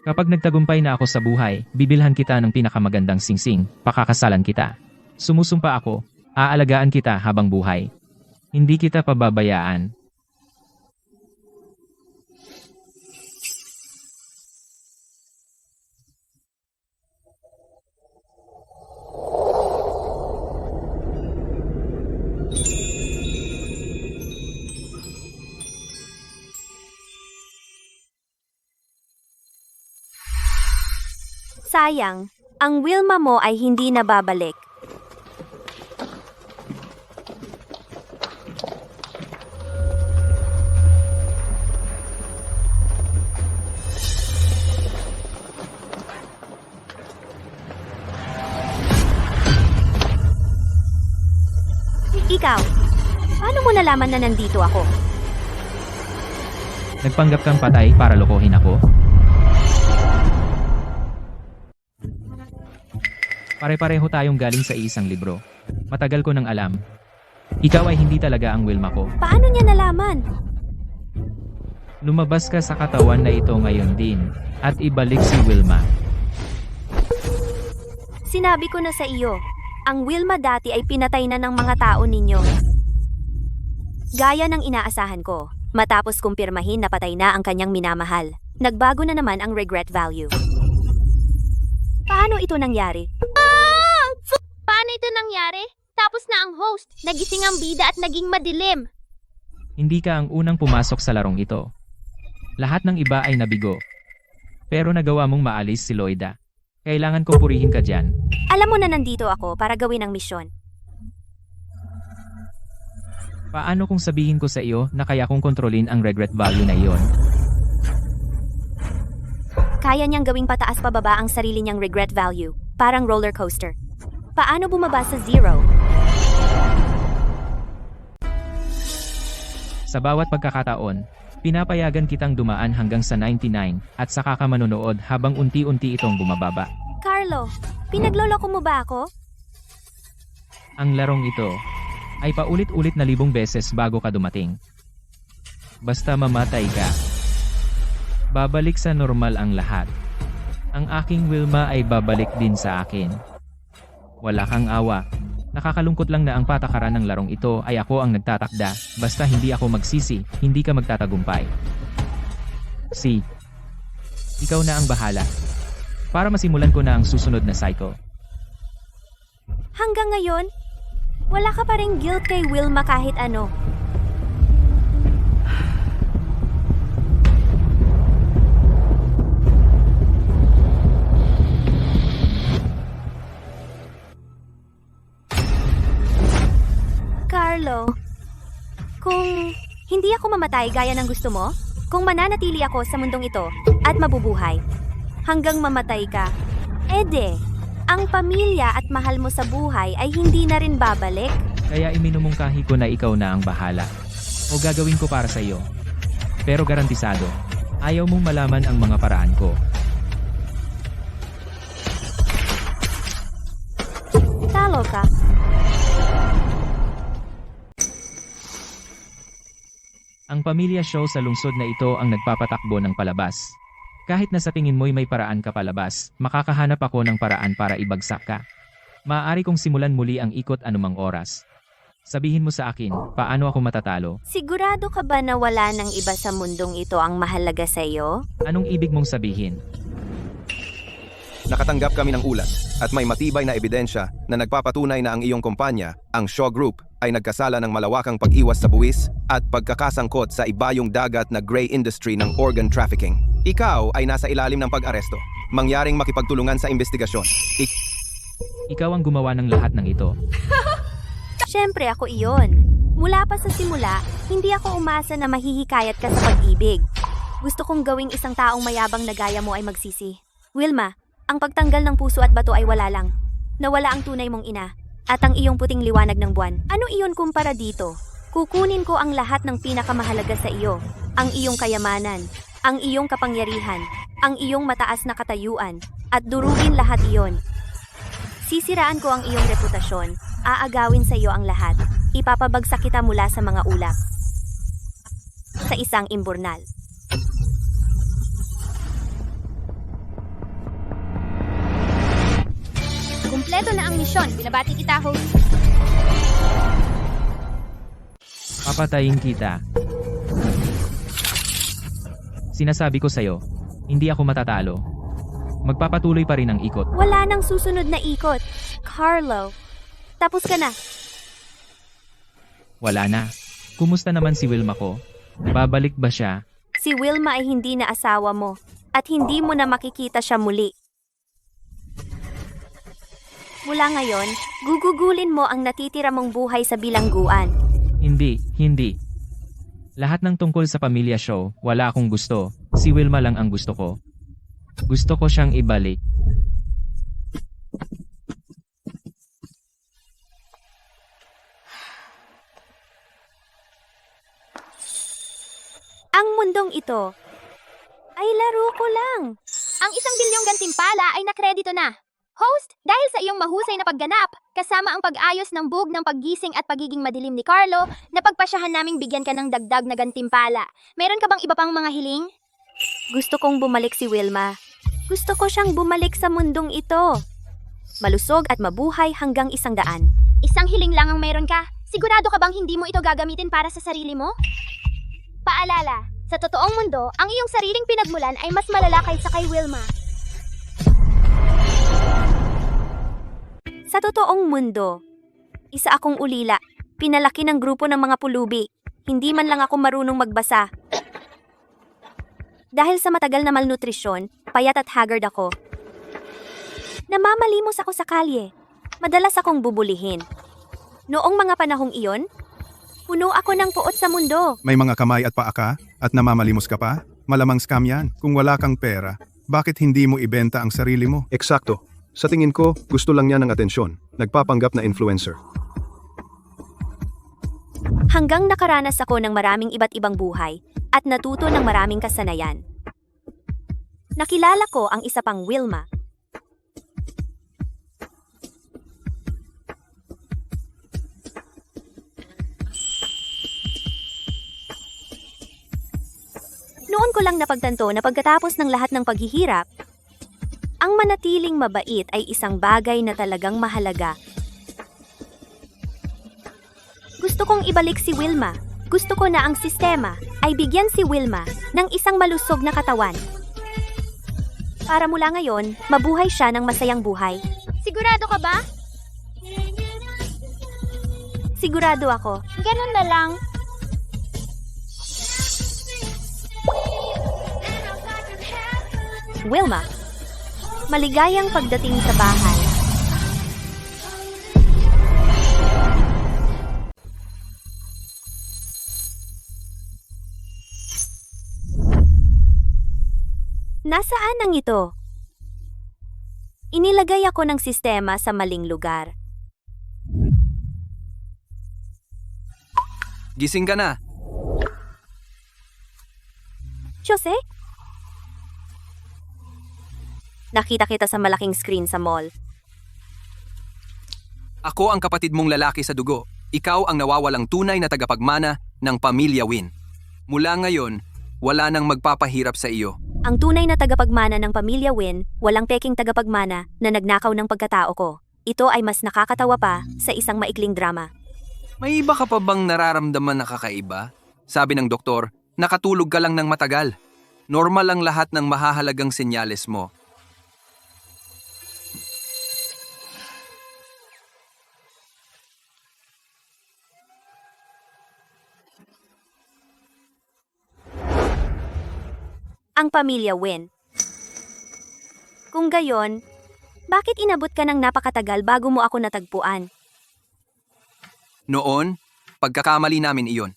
kapag nagtagumpay na ako sa buhay, bibilhan kita ng pinakamagandang singsing, pakakasalan kita. Sumusumpa ako, aalagaan kita habang buhay. Hindi kita pababayaan. Sayang, ang Wilma mo ay hindi na babalik. Ikaw, paano mo nalaman na nandito ako? Nagpanggap kang patay para lokohin ako? Pare-pareho tayong galing sa isang libro. Matagal ko nang alam. Ikaw ay hindi talaga ang Wilma ko. Paano niya nalaman? Lumabas ka sa katawan na ito ngayon din, at ibalik si Wilma. Sinabi ko na sa iyo, ang Wilma dati ay pinatay na ng mga tao ninyo. Gaya ng inaasahan ko, matapos kumpirmahin na patay na ang kanyang minamahal, nagbago na naman ang regret value. Paano ito nangyari? Paano ito nangyari? Tapos na ang host, nagising ang bida at naging madilim. Hindi ka ang unang pumasok sa larong ito. Lahat ng iba ay nabigo. Pero nagawa mong maalis si Loida. Kailangan kong purihin ka dyan. Alam mo na nandito ako para gawin ang misyon. Paano kung sabihin ko sa iyo na kaya kong kontrolin ang regret value na iyon? Kaya niyang gawing pataas pababa ang sarili niyang regret value, parang roller coaster. Paano bumaba sa 0? Sa bawat pagkakataon, pinapayagan kitang dumaan hanggang sa 99 at saka ka manonood habang unti-unti itong bumababa. Carlo, pinagloloko mo ba ako? Ang larong ito ay paulit-ulit na 1,000 beses bago ka dumating. Basta mamatay ka, babalik sa normal ang lahat. Ang aking Wilma ay babalik din sa akin. Wala kang awa. Nakakalungkot lang na ang patakaran ng larong ito ay ako ang nagtatakda, basta hindi ako magsisi, hindi ka magtatagumpay. Si, ikaw na ang bahala. Para masimulan ko na ang susunod na cycle. Hanggang ngayon, wala ka pa ring guilt kay Wilma kahit ano. Carlo, kung hindi ako mamatay gaya ng gusto mo, kung mananatili ako sa mundong ito at mabubuhay, hanggang mamatay ka, ede, ang pamilya at mahal mo sa buhay ay hindi na rin babalik. Kaya iminumungkahi ko na ikaw na ang bahala. O gagawin ko para sa iyo. Pero garantisado, ayaw mong malaman ang mga paraan ko. Talo ka. Ang pamilya show sa lungsod na ito ang nagpapatakbo ng palabas. Kahit na sa tingin mo'y may paraan ka palabas, makakahanap ako ng paraan para ibagsak ka. Maaari kong simulan muli ang ikot anumang oras. Sabihin mo sa akin, paano ako matatalo? Sigurado ka ba na wala ng iba sa mundong ito ang mahalaga sa iyo? Anong ibig mong sabihin? Nakatanggap kami ng ulat at may matibay na ebidensya na nagpapatunay na ang iyong kumpanya, ang Shaw Group, ay nagkasala ng malawakang pag-iwas sa buwis at pagkakasangkot sa ibayong dagat na gray industry ng organ trafficking. Ikaw ay nasa ilalim ng pag-aresto. Mangyaring makipagtulungan sa investigasyon. Ikaw ang gumawa ng lahat ng ito. Siyempre ako iyon. Mula pa sa simula, hindi ako umasa na mahihikayat ka sa pag-ibig. Gusto kong gawing isang taong mayabang na gaya mo ay magsisi. Wilma, ang pagtanggal ng puso at bato ay wala lang. Nawala ang tunay mong ina, at ang iyong puting liwanag ng buwan. Ano iyon kumpara dito? Kukunin ko ang lahat ng pinakamahalaga sa iyo. Ang iyong kayamanan, ang iyong kapangyarihan, ang iyong mataas na katayuan, at durugin lahat iyon. Sisiraan ko ang iyong reputasyon, aagawin sa iyo ang lahat, ipapabagsak kita mula sa mga ulap. Sa isang imburnal. Kumpleto na ang misyon. Binabati kita, host. Papatayin kita. Sinasabi ko sa'yo, hindi ako matatalo. Magpapatuloy pa rin ang ikot. Wala nang susunod na ikot. Carlo, tapos ka na. Wala na. Kumusta naman si Wilma ko? Babalik ba siya? Si Wilma ay hindi na asawa mo, at hindi mo na makikita siya muli. Mula ngayon, gugugulin mo ang natitira mong buhay sa bilangguan. Hindi. Lahat ng tungkol sa pamilya show, wala akong gusto. Si Wilma lang ang gusto ko. Gusto ko siyang ibalik. Ang mundong ito ay laro ko lang. Ang 1 bilyong gantimpala ay nakredito na. Host, dahil sa iyong mahusay na pagganap, kasama ang pag-ayos ng bug ng paggising at pagiging madilim ni Carlo, napagpasyahan naming bigyan ka ng dagdag na gantimpala. Meron ka bang iba pang mga hiling? Gusto kong bumalik si Wilma. Gusto ko siyang bumalik sa mundong ito. Malusog at mabuhay hanggang 100. Isang hiling lang ang meron ka. Sigurado ka bang hindi mo ito gagamitin para sa sarili mo? Paalala, sa totoong mundo, ang iyong sariling pinagmulan ay mas malala kaysa kay Wilma. Sa totoong mundo, isa akong ulila. Pinalaki ng grupo ng mga pulubi. Hindi man lang ako marunong magbasa. Dahil sa matagal na malnutrisyon, payat at haggard ako. Namamalimos ako sa kalye. Madalas akong bubulihin. Noong mga panahong iyon, puno ako ng puot sa mundo. May mga kamay at paa ka at namamalimos ka pa? Malamang scam yan. Kung wala kang pera, bakit hindi mo ibenta ang sarili mo? Eksakto. Sa tingin ko, gusto lang niya ng atensyon. Nagpapanggap na influencer. Hanggang nakaranas ako ng maraming iba't ibang buhay at natuto ng maraming kasanayan. Nakilala ko ang isa pang Wilma. Noon ko lang napagtanto na pagkatapos ng lahat ng paghihirap, ang manatiling mabait ay isang bagay na talagang mahalaga. Gusto kong ibalik si Wilma. Gusto ko na ang sistema ay bigyan si Wilma ng isang malusog na katawan. Para mula ngayon, mabuhay siya ng masayang buhay. Sigurado ka ba? Sigurado ako. Ganun na lang. Wilma, maligayang pagdating sa bahay. Nasaan ang ito? Inilagay ako ng sistema sa maling lugar. Gising ka na. Jose? Nakita kita sa malaking screen sa mall. Ako ang kapatid mong lalaki sa dugo. Ikaw ang nawawalang tunay na tagapagmana ng pamilya Win. Mula ngayon, wala nang magpapahirap sa iyo. Ang tunay na tagapagmana ng pamilya Win, walang peking tagapagmana na nagnakaw ng pagkatao ko. Ito ay mas nakakatawa pa sa isang maikling drama. May iba ka pa bang nararamdaman na kakaiba? Sabi ng doktor, nakatulog ka lang ng matagal. Normal ang lahat ng mahahalagang senyales mo. Ang pamilya Win. Kung gayon, bakit inabot ka ng napakatagal bago mo ako natagpuan? Noon, pagkakamali namin iyon.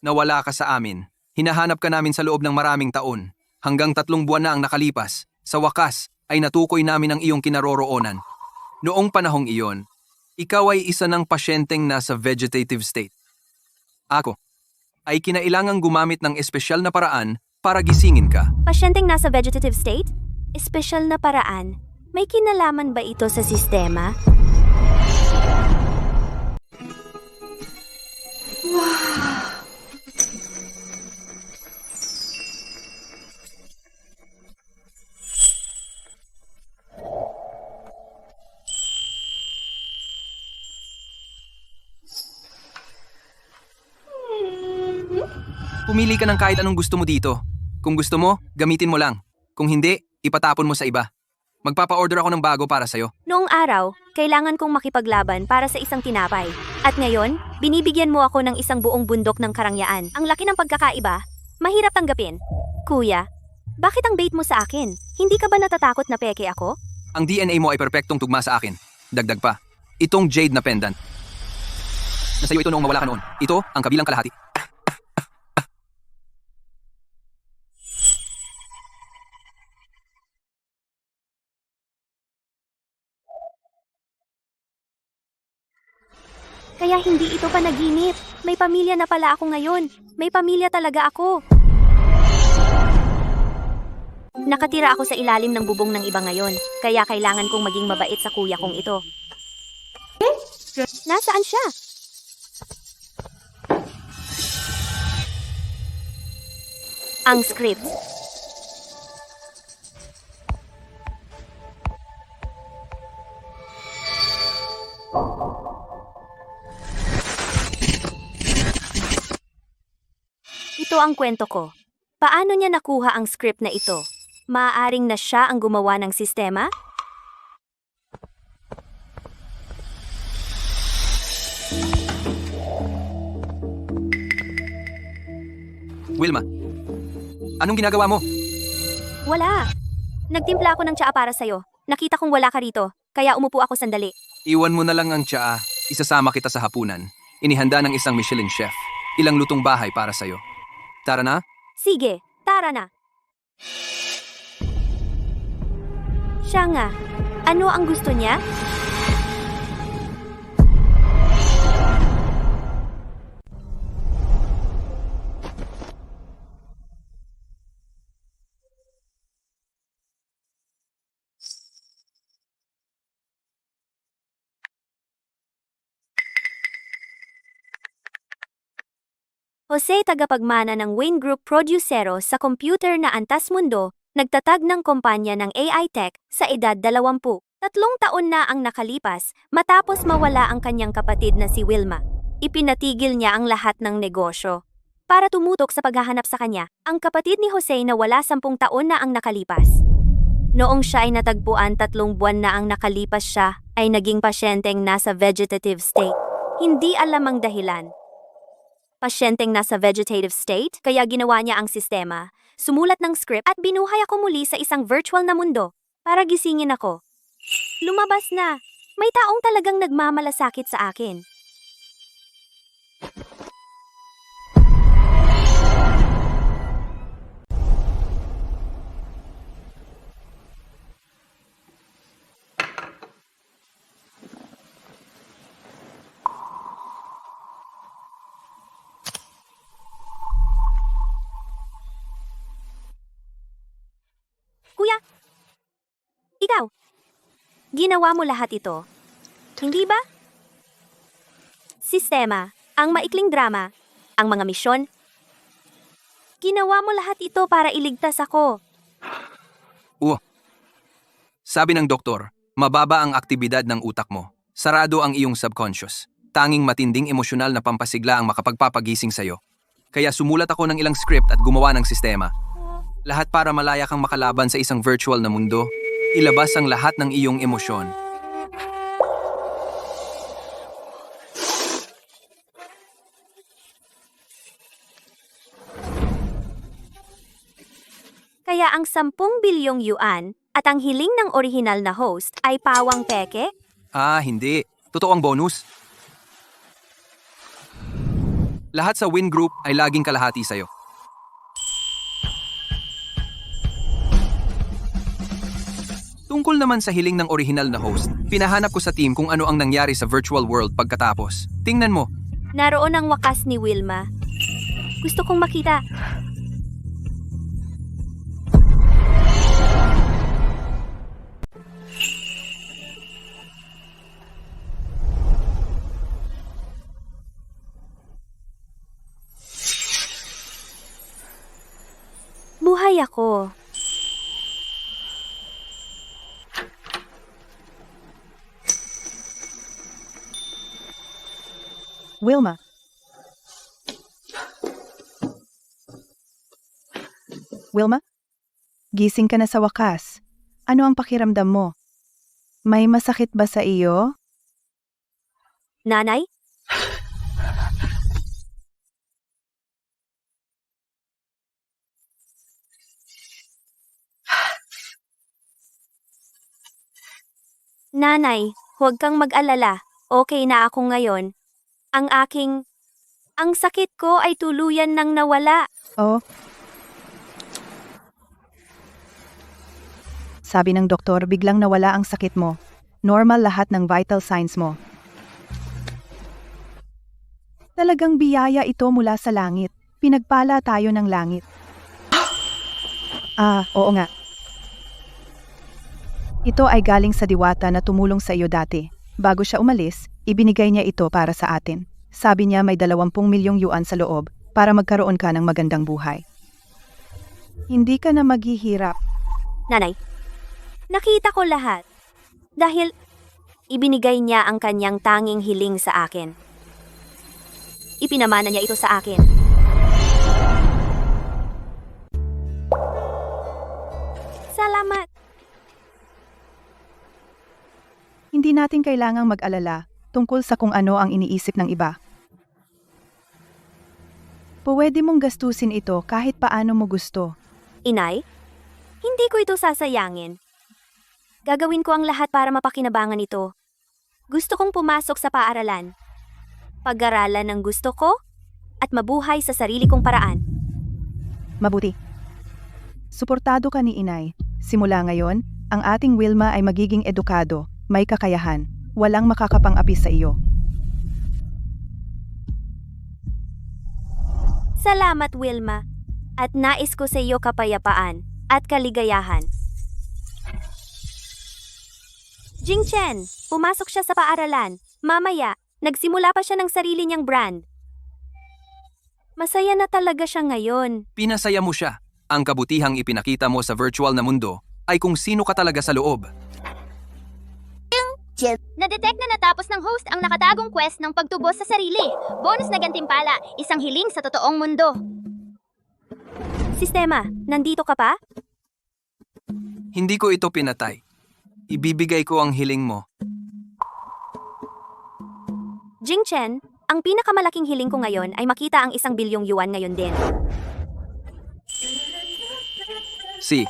Nawala ka sa amin. Hinahanap ka namin sa loob ng maraming taon. Hanggang 3 buwan na ang nakalipas. Sa wakas, ay natukoy namin ang iyong kinaroroonan. Noong panahong iyon, ikaw ay isa ng pasyenteng nasa vegetative state. Ako, ay kinailangang gumamit ng espesyal na paraan para gisingin ka. Pasyenteng nasa vegetative state? Espesyal na paraan? May kinalaman ba ito sa sistema? Pumili ka ng kahit anong gusto mo dito. Kung gusto mo, gamitin mo lang. Kung hindi, ipatapon mo sa iba. Magpapa-order ako ng bago para sa'yo. Noong araw, kailangan kong makipaglaban para sa isang tinapay. At ngayon, binibigyan mo ako ng isang buong bundok ng karangyaan. Ang laki ng pagkakaiba, mahirap tanggapin. Kuya, bakit ang bait mo sa akin? Hindi ka ba natatakot na peke ako? Ang DNA mo ay perpektong tugma sa akin. Dagdag pa, itong jade na pendant. Nasa'yo ito noong mawala ka noon. Ito ang kabilang kalahati. Kaya hindi ito panaginip. May pamilya na pala ako ngayon. May pamilya talaga ako. Nakatira ako sa ilalim ng bubong ng iba ngayon, kaya kailangan kong maging mabait sa kuya kong ito. Nasaan siya? Ang script. Ito ang kwento ko. Paano niya nakuha ang script na ito? Maaaring na siya ang gumawa ng sistema? Wilma, anong ginagawa mo? Wala. Nagtimpla ako ng tsaa para sa'yo. Nakita kong wala ka rito, kaya umupo ako sandali. Iwan mo na lang ang tsaa. Isasama kita sa hapunan. Inihanda ng isang Michelin chef. Ilang lutong bahay para sa'yo. Tara na? Sige, tara na. Siya nga. Ano ang gusto niya? Jose tagapagmana ng Wayne Group Producero sa computer na Antas Mundo, nagtatag ng kumpanya ng AI Tech sa edad 20. 3 taon na ang nakalipas matapos mawala ang kanyang kapatid na si Wilma. Ipinatigil niya ang lahat ng negosyo. Para tumutok sa paghahanap sa kanya, ang kapatid ni Jose na wala 10 taon na ang nakalipas. Noong siya ay natagpuan 3 buwan na ang nakalipas siya, ay naging pasyenteng nasa vegetative state. Hindi alam ang dahilan. Pasyenteng nasa vegetative state, kaya ginawa niya ang sistema, sumulat ng script at binuhay ako muli sa isang virtual na mundo para gisingin ako. Lumabas na. May taong talagang nagmamalasakit sa akin. Kuya, ikaw, ginawa mo lahat ito, hindi ba? Sistema, ang maikling drama, ang mga misyon. Ginawa mo lahat ito para iligtas ako. Sabi ng doktor, mababa ang aktibidad ng utak mo. Sarado ang iyong subconscious. Tanging matinding emosyonal na pampasigla ang makapagpapagising sa'yo. Kaya sumulat ako ng ilang script at gumawa ng sistema. Lahat para malaya kang makalaban sa isang virtual na mundo. Ilabas ang lahat ng iyong emosyon. Kaya ang 10 bilyong yuan at ang hiling ng orihinal na host ay pawang peke? Hindi. Totoo ang bonus. Lahat sa Win Group ay laging kalahati sa'yo. Tungkol naman sa hiling ng orihinal na host, pinahanap ko sa team kung ano ang nangyari sa virtual world pagkatapos. Tingnan mo. Naroon ang wakas ni Wilma. Gusto kong makita. Buhay ako. Wilma. Wilma? Gising ka na sa wakas. Ano ang pakiramdam mo? May masakit ba sa iyo? Nanay? Nanay, Huwag kang mag-alala, okay na ako ngayon. Ang sakit ko ay tuluyan nang nawala. Oh. Sabi ng doktor, biglang nawala ang sakit mo. Normal lahat ng vital signs mo. Talagang biyaya ito mula sa langit. Pinagpala tayo ng langit. Oo nga. Ito ay galing sa diwata na tumulong sa iyo dati. Bago siya umalis, ibinigay niya ito para sa atin. Sabi niya may 20 milyong yuan sa loob para magkaroon ka ng magandang buhay. Hindi ka na maghihirap. Nanay, nakita ko lahat. Dahil ibinigay niya ang kanyang tanging hiling sa akin. Ipinamana niya ito sa akin. Salamat. Hindi natin kailangang mag-alala tungkol sa kung ano ang iniisip ng iba. Pwede mong gastusin ito kahit paano mo gusto. Inay, hindi ko ito sasayangin. Gagawin ko ang lahat para mapakinabangan ito. Gusto kong pumasok sa paaralan. Pag-aralan ng gusto ko at mabuhay sa sarili kong paraan. Mabuti. Suportado ka ni Inay. Simula ngayon, ang ating Wilma ay magiging edukado, may kakayahan, walang makakapang-api sa iyo. Salamat, Wilma. At nais ko sa iyo kapayapaan at kaligayahan. Jingchen, pumasok siya sa paaralan. Mamaya, nagsimula pa siya ng sarili niyang brand. Masaya na talaga siya ngayon. Pinasaya mo siya. Ang kabutihang ipinakita mo sa virtual na mundo ay kung sino ka talaga sa loob. Na-detect na natapos ng host ang nakatagong quest ng pagtubos sa sarili. Bonus na gantimpala, isang hiling sa totoong mundo. Sistema, nandito ka pa? Hindi ko ito pinatay. Ibibigay ko ang hiling mo. Jingchen, ang pinakamalaking hiling ko ngayon ay makita ang 1 bilyong yuan ngayon din. Si,